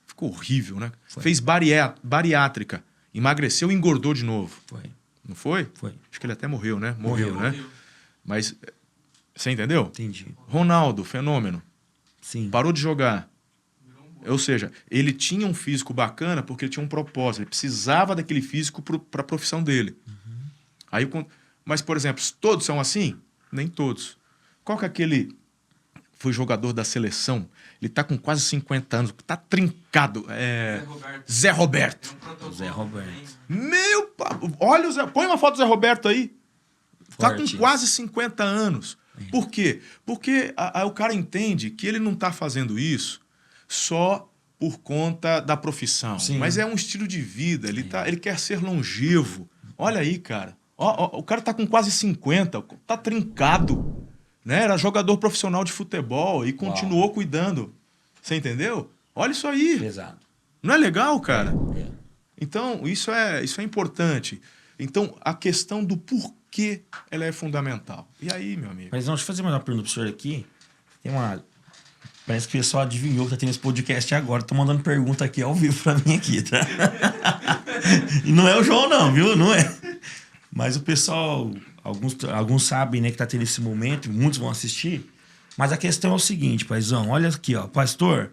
ficou horrível, né? Foi. Fez bariátrica, emagreceu e engordou de novo. Foi. Não foi? Foi. Acho que ele até morreu, né? Morreu, né? Morreu. Mas, você entendeu? Entendi. Ronaldo, fenômeno, Sim. parou de jogar. Ou seja, ele tinha um físico bacana porque ele tinha um propósito. Ele precisava daquele físico para a profissão dele. Aí, mas, por exemplo, todos são assim? Nem todos. Qual que é aquele... Foi jogador da seleção. Ele tá com quase 50 anos. Tá trincado. Zé Roberto. Zé Roberto. Olha o Zé... Põe uma foto do Zé Roberto aí. Tá com Forte. quase 50 anos. Por quê? Porque o cara entende que ele não tá fazendo isso só por conta da profissão. Sim. Mas é um estilo de vida. Ele quer ser longevo. Olha aí, cara. O cara tá com quase 50. Tá trincado. Né? Era jogador profissional de futebol e continuou cuidando. Você entendeu? Olha isso aí. Pesado. Não é legal, cara? É. Então, isso é importante. Então, a questão do porquê ela é fundamental. E aí, meu amigo? Mas não, deixa eu fazer mais uma pergunta pro senhor aqui. Parece que o pessoal adivinhou que tá tendo esse podcast agora. Tô mandando pergunta aqui ao vivo pra mim aqui, tá? E não é o João, não, viu? Não é. Mas o pessoal... Alguns sabem, né, que tá tendo esse momento, muitos vão assistir. Mas a questão é o seguinte, paizão. Olha aqui, ó. Pastor,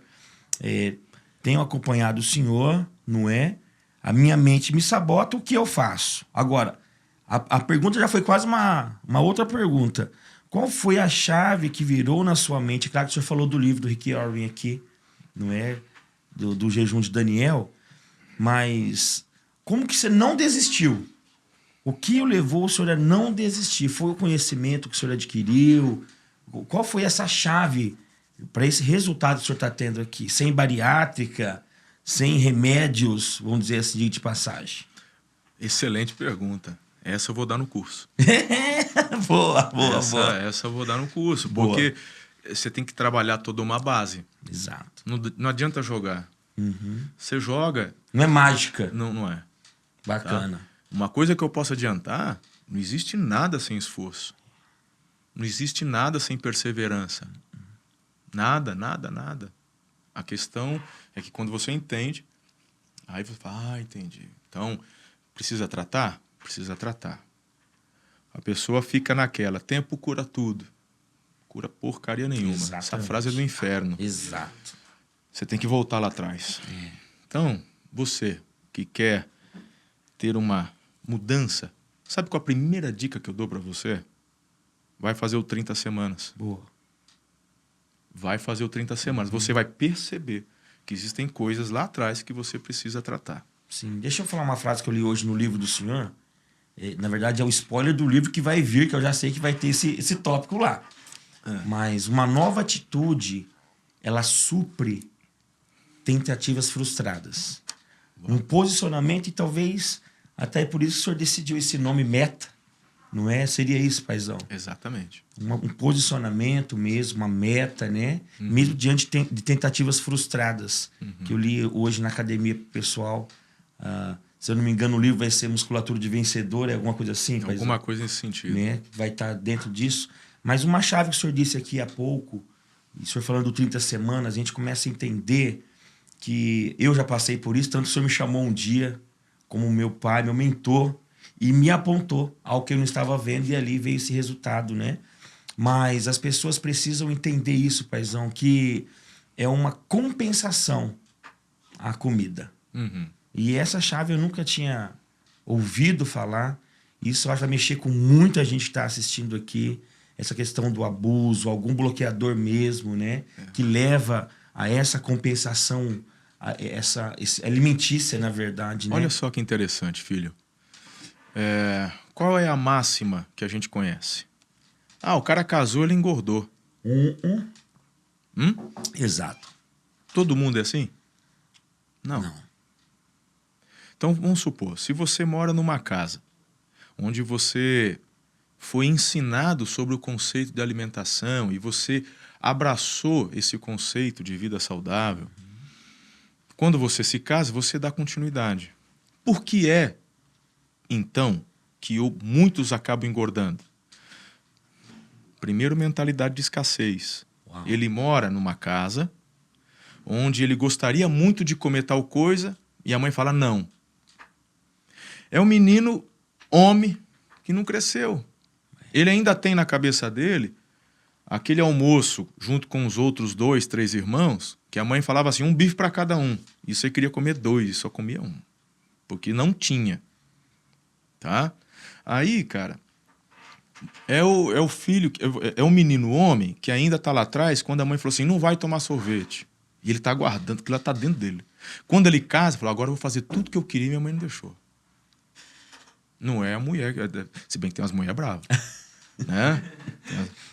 tenho acompanhado o senhor, não é? A minha mente me sabota, o que eu faço? Agora, a pergunta já foi quase uma outra pergunta. Qual foi a chave que virou na sua mente? Claro que o senhor falou do livro do Rick Warren aqui, não é? Do jejum de Daniel. Mas como que você não desistiu? O que o levou o senhor a não desistir? Foi o conhecimento que o senhor adquiriu? Qual foi essa chave para esse resultado que o senhor está tendo aqui? Sem bariátrica, sem remédios, vamos dizer assim, de passagem. Excelente pergunta. Essa eu vou dar no curso. Boa. Essa eu vou dar no curso. Boa. Porque você tem que trabalhar toda uma base. Exato. Não adianta jogar. Você joga... Não é mágica. Não é. Bacana. Tá? Uma coisa que eu posso adiantar, não existe nada sem esforço. Não existe nada sem perseverança. Nada. A questão é que quando você entende, aí você fala, entendi. Então, precisa tratar? Precisa tratar. A pessoa fica naquela, tempo cura tudo. cura porcaria nenhuma. Essa Exatamente. frase é do inferno. Exato. Você tem que voltar lá atrás. Então, você que quer ter uma mudança, sabe qual a primeira dica que eu dou para você? Vai fazer o 30 semanas. Boa. Vai fazer o 30 semanas. Você vai perceber que existem coisas lá atrás que você precisa tratar. Sim. Deixa eu falar uma frase que eu li hoje no livro do senhor. Na verdade, é o spoiler do livro que vai vir, que eu já sei que vai ter esse tópico lá. Mas uma nova atitude, ela supre tentativas frustradas. Um posicionamento, e talvez até por isso que o senhor decidiu esse nome meta, não é? Seria isso, paizão? Exatamente. Um posicionamento mesmo, uma meta, né? Mesmo diante de tentativas frustradas, que eu li hoje na academia pessoal. Se eu não me engano, o livro vai ser Musculatura de Vencedor, é alguma coisa assim? Alguma coisa nesse sentido. Né? Vai estar dentro disso. Mas uma chave que o senhor disse aqui há pouco, e o senhor falando do 30 semanas, a gente começa a entender que eu já passei por isso, tanto que o senhor me chamou um dia como meu pai, meu mentor, e me apontou ao que eu não estava vendo, e ali veio esse resultado, né? Mas as pessoas precisam entender isso, paizão, que é uma compensação à comida. E essa chave eu nunca tinha ouvido falar. Isso vai mexer com muita gente que está assistindo aqui. Essa questão do abuso, algum bloqueador mesmo, né? Que leva a essa compensação alimentícia, na verdade. Né? Olha só que interessante, filho. Qual é a máxima que a gente conhece? O cara casou, ele engordou. Exato. Todo mundo é assim? Não. Então, vamos supor, se você mora numa casa onde você foi ensinado sobre o conceito de alimentação e você abraçou esse conceito de vida saudável, quando você se casa, você dá continuidade. Por que é, então, que muitos acabam engordando? Primeiro, mentalidade de escassez. Uau. Ele mora numa casa onde ele gostaria muito de comer tal coisa e a mãe fala não. É um menino homem que não cresceu. Ele ainda tem na cabeça dele aquele almoço junto com os outros 2, 3 irmãos, que a mãe falava assim, um bife para cada um. E você queria comer 2 e só comia 1. Porque não tinha. Tá? Aí, cara, é o filho, é o menino homem que ainda tá lá atrás quando a mãe falou assim, não vai tomar sorvete. E ele tá aguardando, que ela tá dentro dele. Quando ele casa, falou, agora eu vou fazer tudo que eu queria e minha mãe não deixou. Não é a mulher, se bem que tem umas mulheres bravas. Né?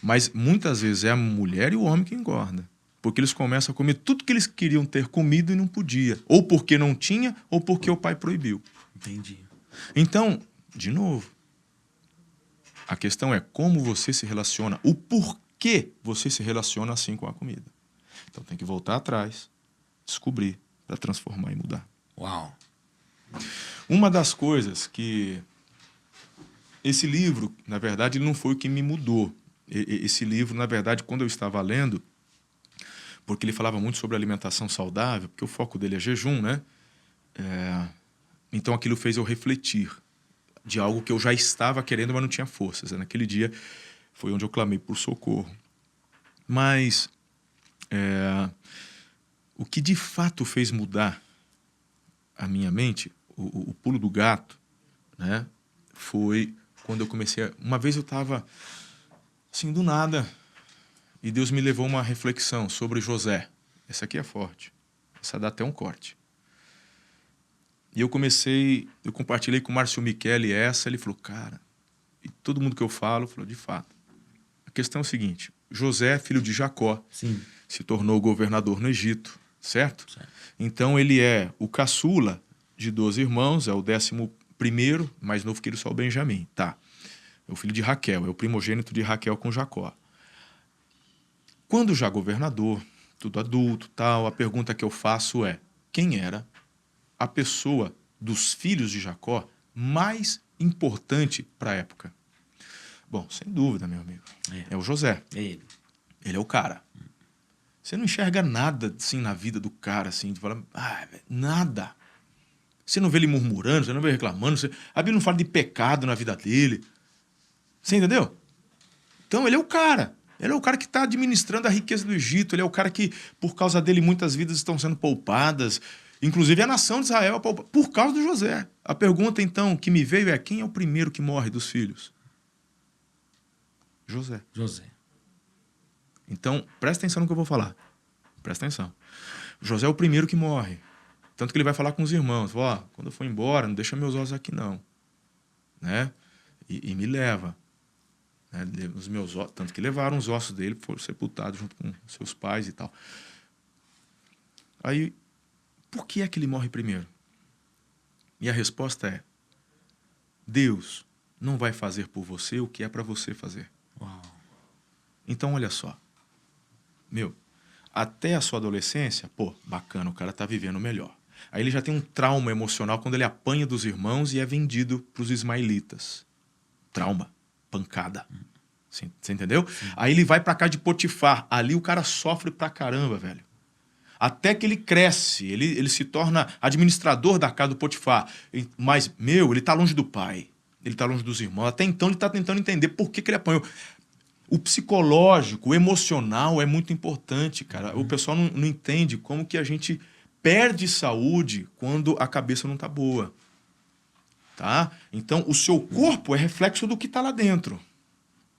Mas muitas vezes é a mulher e o homem que engorda. Porque eles começam a comer tudo que eles queriam ter comido e não podia. Ou porque não tinha, ou porque o pai proibiu. Entendi. Então, de novo, a questão é como você se relaciona, o porquê você se relaciona assim com a comida. Então tem que voltar atrás, descobrir, para transformar e mudar. Uau! Uma das coisas que... Esse livro, na verdade, ele não foi o que me mudou. Esse livro, na verdade, quando eu estava lendo, porque ele falava muito sobre alimentação saudável, porque o foco dele é jejum, né? Então aquilo fez eu refletir de algo que eu já estava querendo, mas não tinha forças. Naquele dia foi onde eu clamei por socorro. Mas o que de fato fez mudar a minha mente, o pulo do gato, né? Foi quando eu comecei Uma vez eu estava assim, do nada, e Deus me levou a uma reflexão sobre José. Essa aqui é forte. Essa dá até um corte. E eu compartilhei com o Márcio Michele essa, ele falou, cara, e todo mundo que eu falo, falou, de fato. A questão é o seguinte, José, filho de Jacó, Sim. se tornou governador no Egito, certo? Certo. Então ele é o caçula de 12 irmãos, é o 11º, mais novo que ele, só o Benjamim, tá? É o filho de Raquel, é o primogênito de Raquel com Jacó. Quando já governador, tudo adulto, tal, a pergunta que eu faço é, quem era a pessoa dos filhos de Jacó mais importante para a época? Bom, sem dúvida, meu amigo, é o José. É ele. Ele é o cara. Você não enxerga nada assim na vida do cara, assim, de falar, nada. Você não vê ele murmurando, você não vê ele reclamando, a Bíblia não fala de pecado na vida dele. Você entendeu? Então ele é o cara. Ele é o cara que está administrando a riqueza do Egito. Ele é o cara que, por causa dele, muitas vidas estão sendo poupadas. Inclusive a nação de Israel é poupada por causa do José. A pergunta, então, que me veio é: quem é o primeiro que morre dos filhos? José. José. Então, presta atenção no que eu vou falar. Presta atenção. José é o primeiro que morre. Tanto que ele vai falar com os irmãos. Ó, quando eu for embora, não deixa meus ossos aqui, não. Né? E me leva. Né? Os meus ossos, tanto que levaram os ossos dele, foram sepultados junto com seus pais e tal. Aí, por que é que ele morre primeiro? E a resposta é: Deus não vai fazer por você o que é para você fazer. Uau. Então, olha só. Até a sua adolescência, pô, bacana, o cara tá vivendo melhor. Aí ele já tem um trauma emocional quando ele apanha dos irmãos e é vendido para os ismaelitas. Trauma, pancada. Você entendeu? Sim. Aí ele vai para casa de Potifar. Ali o cara sofre pra caramba, velho. Até que ele cresce, ele se torna administrador da casa do Potifar. Mas, ele tá longe do pai. Ele tá longe dos irmãos. Até então ele tá tentando entender por que ele apanhou. O psicológico, o emocional é muito importante, cara. O pessoal não entende como que a gente perde saúde quando a cabeça não tá boa. Tá? Então, o seu corpo é reflexo do que tá lá dentro.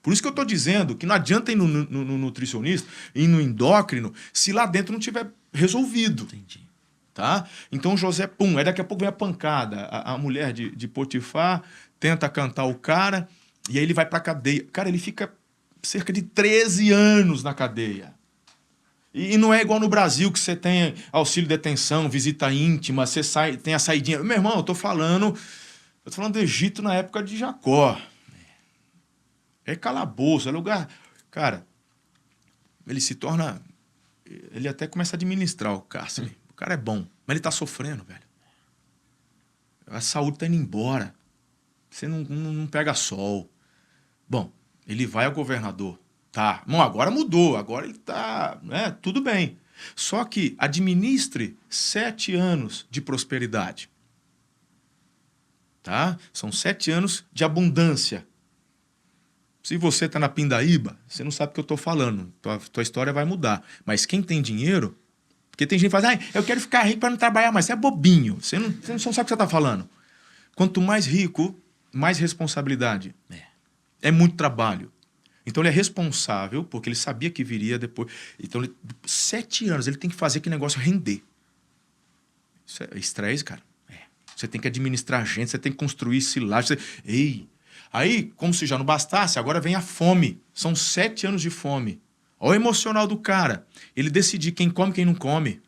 Por isso que eu tô dizendo que não adianta ir no nutricionista, ir no endócrino, se lá dentro não tiver resolvido. Entendi. Tá? Então, José, aí daqui a pouco vem a pancada. A mulher de Potifar tenta cantar o cara, e aí ele vai pra cadeia. Cara, ele fica cerca de 13 anos na cadeia. E não é igual no Brasil, que você tem auxílio de detenção, visita íntima, você tem a saidinha. Meu irmão, eu tô falando do Egito na época de Jacó. É calabouço, é lugar... Cara, ele se torna... Ele até começa a administrar o cárcere. O cara é bom, mas ele tá sofrendo, velho. A saúde tá indo embora. Você não pega sol. Bom, ele vai ao governador. Tá. Bom, agora mudou. Agora ele tá... tudo bem. Só que administre 7 anos de prosperidade. Tá? São 7 anos de abundância. Se você está na pindaíba, você não sabe o que eu estou falando. Tua história vai mudar. Mas quem tem dinheiro... Porque tem gente que fala, eu quero ficar rico para não trabalhar mais. Você é bobinho. Você não sabe o que você está falando. Quanto mais rico, mais responsabilidade. É muito trabalho. Então ele é responsável, porque ele sabia que viria depois. Então, 7 anos, ele tem que fazer aquele negócio render. Isso é estresse, cara. Você tem que administrar gente, você tem que construir silagem. Aí, como se já não bastasse, agora vem a fome. São 7 anos de fome. Olha o emocional do cara. Ele decidir quem come e quem não come.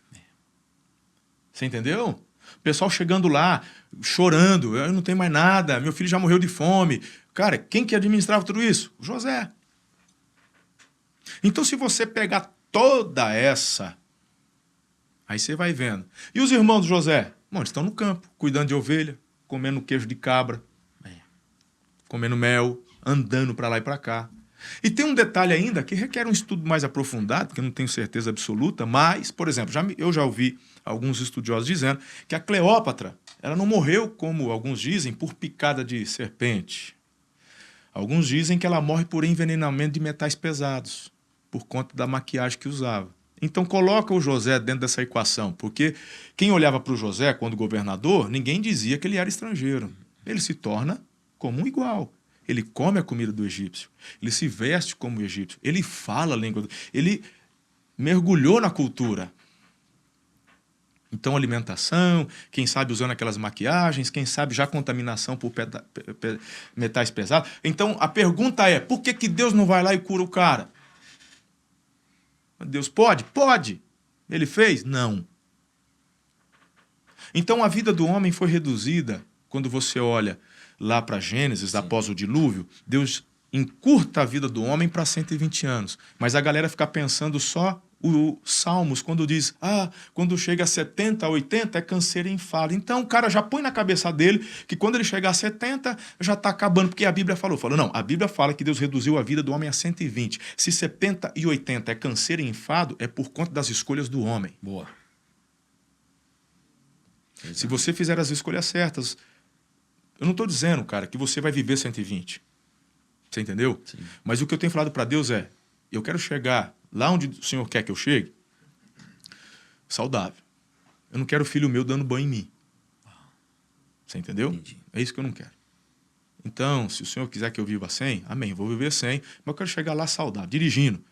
Você entendeu? O pessoal chegando lá, chorando. Eu não tenho mais nada, meu filho já morreu de fome. Cara, quem que administrava tudo isso? O José. Então, se você pegar toda essa, aí você vai vendo. E os irmãos do José? Bom, eles estão no campo, cuidando de ovelha, comendo queijo de cabra, comendo mel, andando para lá e para cá. E tem um detalhe ainda que requer um estudo mais aprofundado, que eu não tenho certeza absoluta, mas, por exemplo, eu já ouvi alguns estudiosos dizendo que a Cleópatra, ela não morreu, como alguns dizem, por picada de serpente. Alguns dizem que ela morre por envenenamento de metais pesados, por conta da maquiagem que usava. Então coloca o José dentro dessa equação, porque quem olhava para o José quando governador, ninguém dizia que ele era estrangeiro. Ele se torna como um igual. Ele come a comida do egípcio, ele se veste como egípcio, ele fala a língua, ele mergulhou na cultura. Então alimentação, quem sabe usando aquelas maquiagens, quem sabe já contaminação por metais pesados. Então a pergunta é, por que Deus não vai lá e cura o cara? Deus pode? Pode. Ele fez? Não. Então a vida do homem foi reduzida, quando você olha lá para Gênesis, após o dilúvio, Deus encurta a vida do homem para 120 anos. Mas a galera fica pensando só o Salmos, quando diz, quando chega a 70, 80, é canseiro e enfado. Então o cara já põe na cabeça dele que quando ele chegar a 70, já está acabando, porque a Bíblia falou. Não, a Bíblia fala que Deus reduziu a vida do homem a 120. Se 70 e 80 é canseiro e enfado, é por conta das escolhas do homem. Boa. Exato. Se você fizer as escolhas certas, eu não estou dizendo, cara, que você vai viver 120. Você entendeu? Sim. Mas o que eu tenho falado para Deus é, Eu quero chegar lá onde o Senhor quer que eu chegue, saudável. Eu não quero filho meu dando banho em mim. Você entendeu? Entendi. É isso que eu não quero. Então, se o Senhor quiser que eu viva 100, amém, vou viver 100, mas eu quero chegar lá saudável, dirigindo.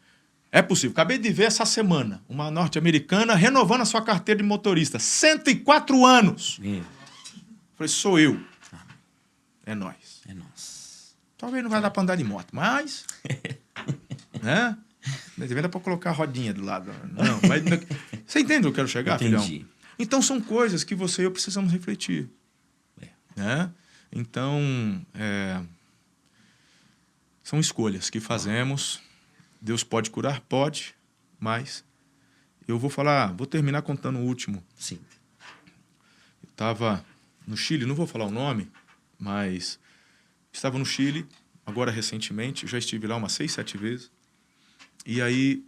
É possível. Acabei de ver essa semana uma norte-americana renovando a sua carteira de motorista. 104 anos. Falei, sou eu. É nós. É nós. Talvez não vai dar para andar de moto, mas... né? Devia dar para colocar a rodinha do lado. Não, mas... Você entende onde eu quero chegar, Entendi. filhão? Então, são coisas que você e eu precisamos refletir. Né? Então, são escolhas que fazemos. Deus pode curar? Pode, mas eu vou terminar contando o último. Sim. Eu estava no Chile, não vou falar o nome, mas estava no Chile, agora recentemente, já estive lá umas 6, 7 vezes, e aí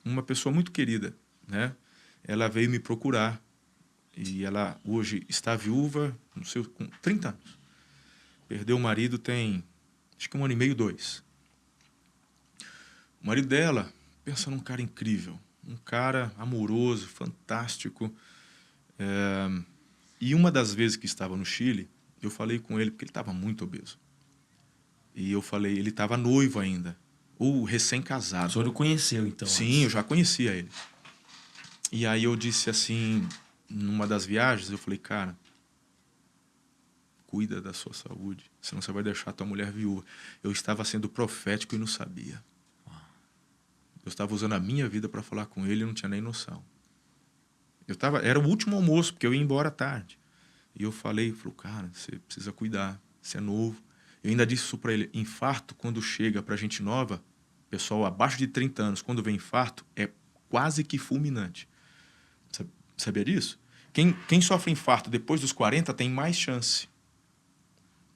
uma pessoa muito querida, né? Ela veio me procurar, e ela hoje está viúva, com 30 anos. Perdeu o marido tem, acho que 1 ano e meio, 2. O marido dela, pensa num cara incrível, um cara amoroso, fantástico. E uma das vezes que estava no Chile, eu falei com ele, porque ele estava muito obeso. E eu falei, ele estava noivo ainda, ou recém-casado. O senhor o conheceu, então? Sim, antes. eu já conhecia ele. E aí eu disse assim, numa das viagens, eu falei, cara, cuida da sua saúde, senão você vai deixar a tua mulher viúva. Eu estava sendo profético e não sabia. Eu estava usando a minha vida para falar com ele e não tinha nem noção. Era o último almoço, porque eu ia embora à tarde. E eu falei, cara, você precisa cuidar, você é novo. Eu ainda disse isso para ele, infarto, quando chega para gente nova, pessoal abaixo de 30 anos, quando vem infarto, é quase que fulminante. Sabia disso? Quem sofre infarto depois dos 40 tem mais chance.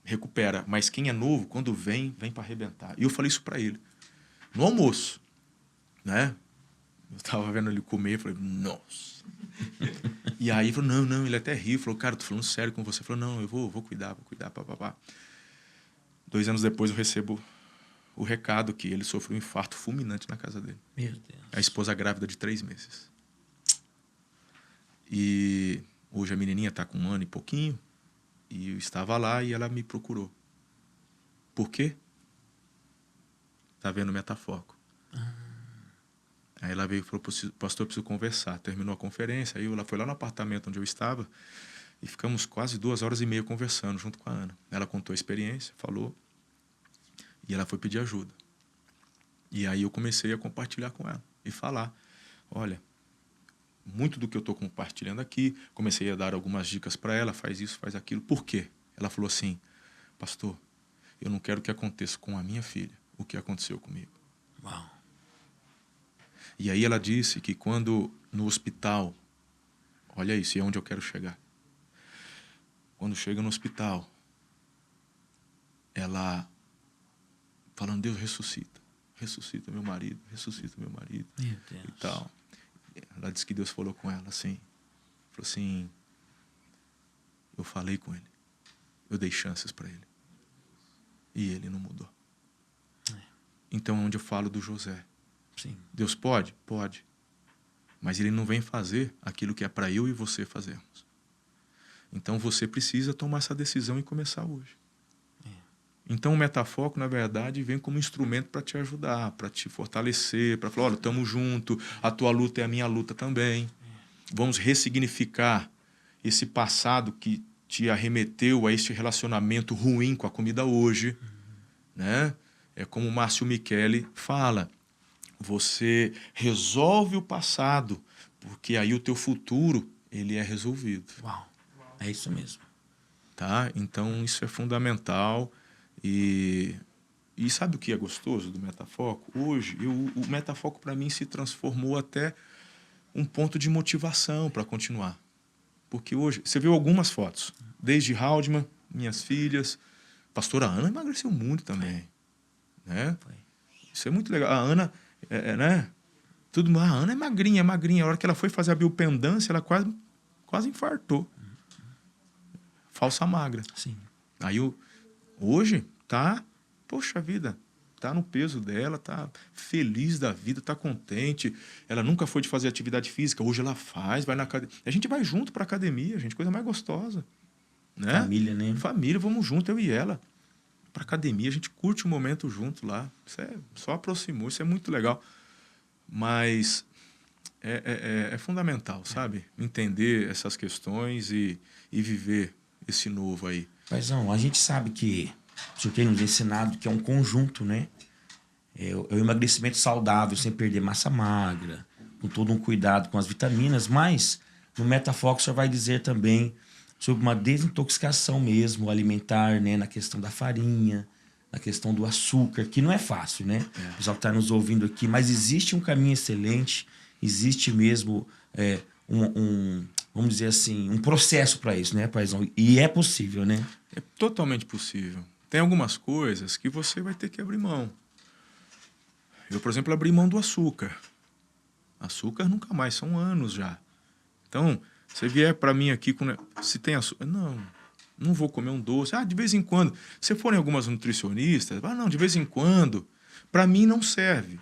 Recupera. Mas quem é novo, quando vem para arrebentar. E eu falei isso para ele. No almoço. Né? Eu estava vendo ele comer e falei, nossa. E aí ele falou, não, ele até riu. Falou, cara, tô falando sério com você. Ele falou, não, eu vou cuidar, papapá. 2 anos depois eu recebo o recado que ele sofreu um infarto fulminante na casa dele. Meu Deus. A esposa grávida de 3 meses. E hoje a menininha está com 1 ano e pouquinho. E eu estava lá e ela me procurou. Por quê? Tá vendo o Metafoco. Aí ela veio e falou, pastor, eu preciso conversar. Terminou a conferência, aí ela foi lá no apartamento onde eu estava e ficamos quase 2h30 conversando junto com a Ana. Ela contou a experiência, falou, e ela foi pedir ajuda. E aí eu comecei a compartilhar com ela e falar, olha, muito do que eu estou compartilhando aqui, comecei a dar algumas dicas para ela, faz isso, faz aquilo. Por quê? Ela falou assim, pastor, eu não quero que aconteça com a minha filha o que aconteceu comigo. Uau. E aí ela disse que quando no hospital, olha isso, e é onde eu quero chegar. Quando chega no hospital, ela falando, Deus ressuscita meu marido, Meu Deus. e tal. Ela disse que Deus falou com ela assim, eu falei com ele, eu dei chances para ele, e ele não mudou. Então é onde eu falo do José. Sim. Deus pode? Pode. Mas ele não vem fazer aquilo que é para eu e você fazermos. Então você precisa tomar essa decisão e começar hoje. Então o Metafoco, na verdade, vem como instrumento para te ajudar, para te fortalecer, para falar, olha, estamos juntos, a tua luta é a minha luta também. Vamos ressignificar esse passado que te arremeteu a este relacionamento ruim com a comida hoje. Né? É como o Márcio Michele fala, você resolve o passado, porque aí o teu futuro ele é resolvido. Uau, é isso mesmo. Tá? Então isso é fundamental. E sabe o que é gostoso do Metafoco? Hoje, o Metafoco para mim se transformou até um ponto de motivação para continuar. Porque hoje, você viu algumas fotos, desde Haldeman, minhas filhas, pastora Ana emagreceu muito também. Né? Isso é muito legal. A Ana, né? A Ana é magrinha. A hora que ela foi fazer a biopendância, ela quase infartou. Falsa magra. Sim. Aí hoje tá, poxa vida, tá no peso dela, tá feliz da vida, tá contente. Ela nunca foi de fazer atividade física, hoje ela faz, vai na academia. A gente vai junto pra academia, gente, coisa mais gostosa. Né? Família, né? Família, vamos junto, eu e ela. Pra academia, a gente curte o momento junto lá. Isso só aproximou, isso é muito legal. Mas é fundamental, sabe? Entender essas questões e viver esse novo aí. Paizão, a gente sabe que o senhor tem nos ensinado que é um conjunto, né? É o emagrecimento saudável, sem perder massa magra, com todo um cuidado com as vitaminas, mas no Metafoco o senhor vai dizer também sobre uma desintoxicação mesmo alimentar, né? Na questão da farinha, na questão do açúcar, que não é fácil, né? O pessoal que está nos ouvindo aqui, mas existe um caminho excelente, existe mesmo vamos dizer assim, um processo para isso, né, paizão? E é possível, né? É totalmente possível. Tem algumas coisas que você vai ter que abrir mão. Eu, por exemplo, abri mão do açúcar. Açúcar nunca mais, são anos já. Então, você vier para mim aqui com... Se tem açúcar... Não vou comer um doce. De vez em quando. Se forem algumas nutricionistas, não, de vez em quando. Para mim não serve.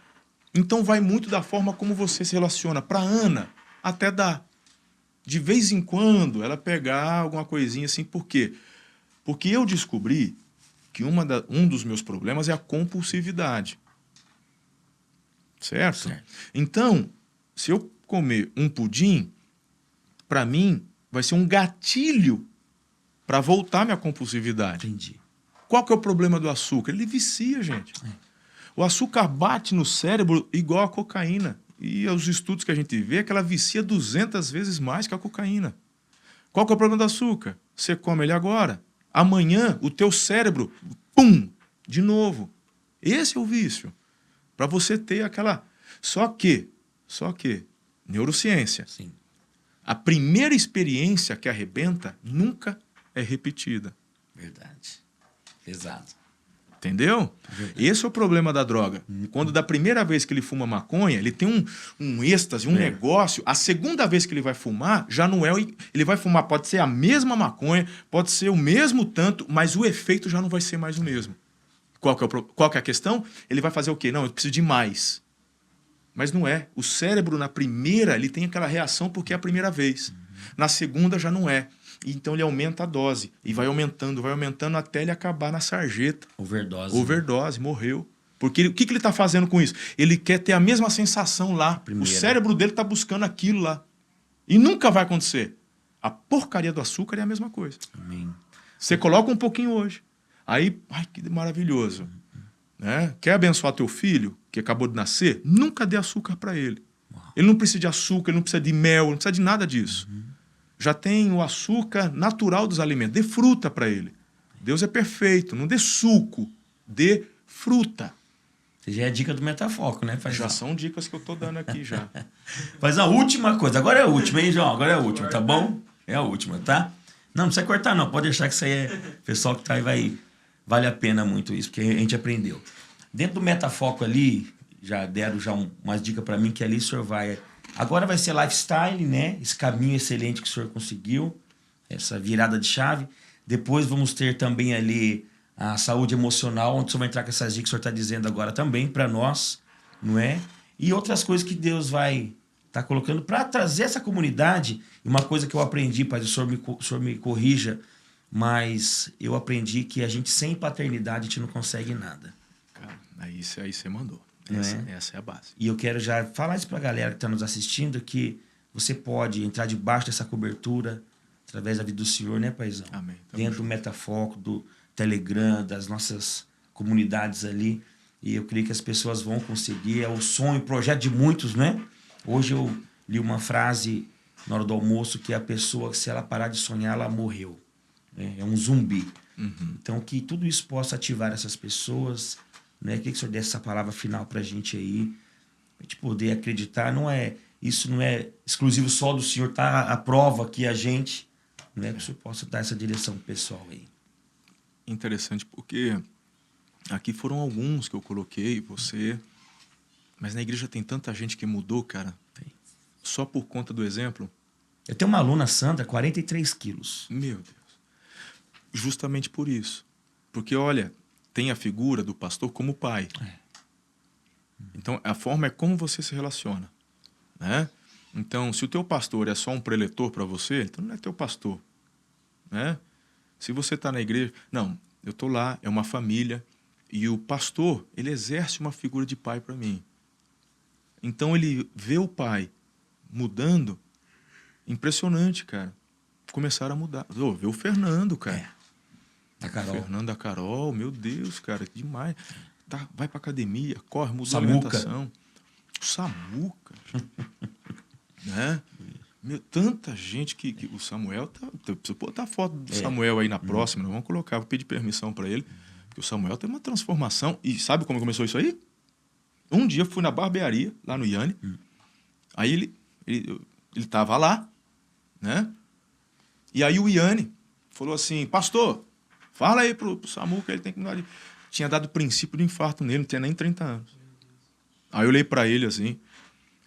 Então vai muito da forma como você se relaciona. Para Ana, até dá. De vez em quando, ela pegar alguma coisinha assim. Por quê? Porque eu descobri que um dos meus problemas é a compulsividade. Certo? Então, se eu comer um pudim, para mim, vai ser um gatilho para voltar minha compulsividade. Entendi. Qual que é o problema do açúcar? Ele vicia, gente. O açúcar bate no cérebro igual a cocaína. E os estudos que a gente vê é que ela vicia 200 vezes mais que a cocaína. Qual que é o problema do açúcar? Você come ele agora. Amanhã, o teu cérebro, pum, de novo. Esse é o vício. Para você ter aquela... Só que, neurociência. Sim. A primeira experiência que arrebenta nunca é repetida. Verdade. Exato. Entendeu? Esse é o problema da droga. Quando da primeira vez que ele fuma maconha, ele tem um êxtase, um negócio. A segunda vez que ele vai fumar, já não é... Ele vai fumar, pode ser a mesma maconha, pode ser o mesmo tanto, mas o efeito já não vai ser mais o mesmo. Qual que é a questão? Ele vai fazer o quê? Não, eu preciso de mais. Mas não é. O cérebro, na primeira, ele tem aquela reação porque é a primeira vez. Na segunda, já não é. Então ele aumenta a dose. E vai aumentando até ele acabar na sarjeta. Overdose, morreu. Porque o que ele está fazendo com isso? Ele quer ter a mesma sensação lá. O cérebro dele está buscando aquilo lá. E nunca vai acontecer. A porcaria do açúcar é a mesma coisa. Amém. Você coloca um pouquinho hoje. Aí, que maravilhoso. Né? Quer abençoar teu filho, que acabou de nascer? Nunca dê açúcar para ele. Ele não precisa de açúcar, ele não precisa de mel, não precisa de nada disso. Já tem o açúcar natural dos alimentos. Dê fruta para ele. Deus é perfeito. Não dê suco, dê fruta. Você já é dica do Metafoco, né? Já são dicas que eu tô dando aqui já. Faz a última coisa. Agora é a última, hein, João? Agora é a última, tá bom? É a última, tá? Não precisa cortar, não. Pode deixar que isso aí é... Pessoal que tá aí vale a pena muito isso, porque a gente aprendeu. Dentro do Metafoco ali, já deram umas dicas para mim, que ali o senhor vai... Agora vai ser lifestyle, né? Esse caminho excelente que o senhor conseguiu, essa virada de chave. Depois vamos ter também ali a saúde emocional, onde o senhor vai entrar com essas dicas que o senhor está dizendo agora também para nós, não é? E outras coisas que Deus vai estar colocando para trazer essa comunidade. E uma coisa que eu aprendi, pai, o senhor me corrija, mas eu aprendi que a gente sem paternidade a gente não consegue nada. Cara, aí você mandou. Essa é a base. E eu quero já falar isso para a galera que está nos assistindo, que você pode entrar debaixo dessa cobertura através da vida do Senhor, né, paizão? Amém. Dentro do Metafoco, do Telegram, das nossas comunidades ali. E eu creio que as pessoas vão conseguir. É o sonho, o projeto de muitos, né? Hoje eu li uma frase na hora do almoço que a pessoa, se ela parar de sonhar, ela morreu. É um zumbi. Então, que tudo isso possa ativar essas pessoas... Né? Queria que o senhor desse essa palavra final para a gente aí, para a gente poder acreditar. Isso não é exclusivo só do senhor, tá a prova aqui a gente, né? Que o senhor possa dar essa direção pro pessoal aí. Interessante, porque aqui foram alguns que eu coloquei, você, mas na igreja tem tanta gente que mudou, cara. Tem. Só por conta do exemplo. Eu tenho uma aluna, Sandra, 43 quilos. Meu Deus. Justamente por isso. Porque, olha, tem a figura do pastor como pai. Então, a forma é como você se relaciona, né? Então, se o teu pastor é só um preletor para você, então não é teu pastor, né? Se você está na igreja... Não, eu estou lá, é uma família, e o pastor, ele exerce uma figura de pai para mim. Então, ele vê o pai mudando, impressionante, cara. Começaram a mudar. Vê o Fernando, cara. A Carol. O Fernando, a Carol, meu Deus, cara, demais. Tá, vai pra academia, corre, muda a Samuca. alimentação. O Samuca. Né? Meu, tanta gente que o Samuel tá. Preciso botar a foto do Samuel aí na próxima, nós vamos colocar, vou pedir permissão para ele, porque o Samuel tem uma transformação. E sabe como começou isso aí? Um dia eu fui na barbearia, lá no Iane, aí ele tava lá, né? E aí o Iane falou assim, pastor, fala aí pro Samuca que ele tem que mudar de... Tinha dado princípio de infarto nele, não tinha nem 30 anos. Aí eu olhei para ele assim,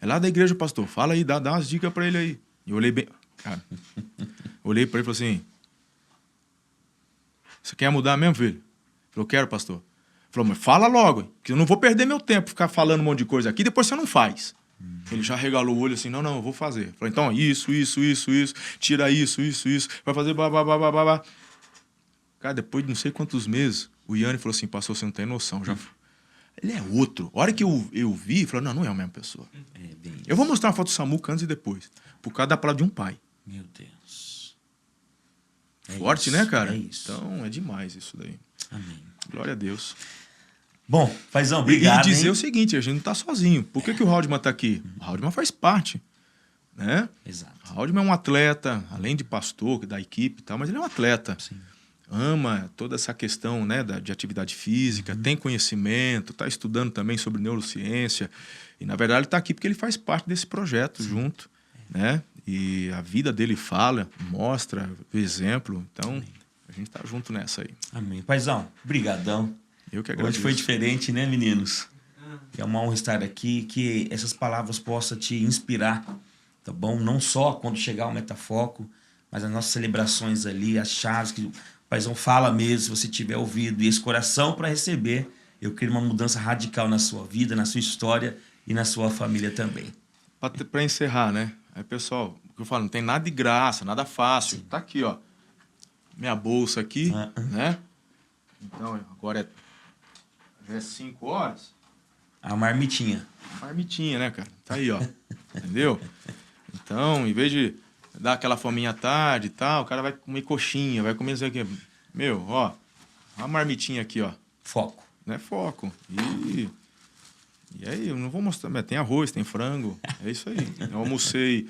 é lá da igreja, pastor, fala aí, dá umas dicas para ele aí. E eu olhei bem... Cara, olhei para ele e falei assim, você quer mudar mesmo, filho? Ele falou, quero, pastor. Ele falou, mas fala logo, que eu não vou perder meu tempo ficar falando um monte de coisa aqui, depois você não faz. Ele já regalou o olho assim, não, eu vou fazer. Eu falei, então, isso, tira isso, vai fazer babá. Cara, depois de não sei quantos meses, o Iane falou assim, pastor, você não tem noção, já... Ele é outro. A hora que eu vi, falei, não é a mesma pessoa. Eu vou mostrar uma foto do Samuca antes e depois, por causa da palavra de um pai. Meu Deus. Forte, isso, né, cara? É isso. Então, é demais isso daí. Amém. Glória a Deus. Bom, paizão, obrigado, E dizer hein? o seguinte, a gente não tá sozinho. Por que o Haldeman tá aqui? O Haldeman faz parte, né? Exato. O Haldeman é um atleta, além de pastor da equipe e tal, mas ele é um atleta. Sim. Ama toda essa questão, né, de atividade física, tem conhecimento, está estudando também sobre neurociência. E, na verdade, ele está aqui porque ele faz parte desse projeto junto, né? E a vida dele fala, mostra o exemplo. Então, a gente está junto nessa aí. Amém. Paizão, brigadão. Eu que agradeço. Hoje foi diferente, né, meninos? É uma honra estar aqui, que essas palavras possam te inspirar, tá bom? Não só quando chegar o Metafoco, mas as nossas celebrações ali, as chaves que o Paizão fala mesmo, se você tiver ouvido, e esse coração para receber, eu quero uma mudança radical na sua vida, na sua história e na sua família também. Para encerrar, né? Aí, pessoal, o que eu falo, não tem nada de graça, nada fácil. Tá aqui, ó. Minha bolsa aqui, né? Então, agora já é 5 horas. A marmitinha. Marmitinha, né, cara? Tá aí, ó. Entendeu? Então, em vez de dar aquela fominha à tarde e tal, o cara vai comer coxinha, vai comer isso aqui. Meu, ó. A marmitinha aqui, ó. Foco. Né? Foco. E aí, eu não vou mostrar, mas tem arroz, tem frango. É isso aí. Eu almocei,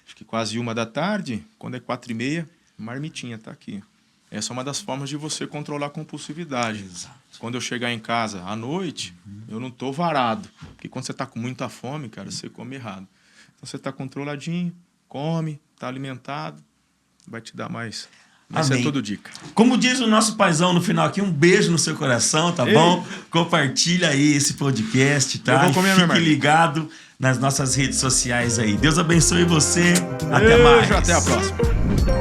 acho que quase 1h da tarde. Quando é 4h30, marmitinha tá aqui. Essa é uma das formas de você controlar a compulsividade. Exato. Quando eu chegar em casa à noite, eu não tô varado. Porque quando você tá com muita fome, cara, você come errado. Então você tá controladinho, come, tá alimentado, vai te dar mais. Mas é tudo dica. Como diz o nosso paizão no final aqui, um beijo no seu coração, tá bom? Compartilha aí esse podcast, tá? Eu vou comer a minha Fique marmita. ligado nas nossas redes sociais aí. Deus abençoe você. Até mais. Até a próxima.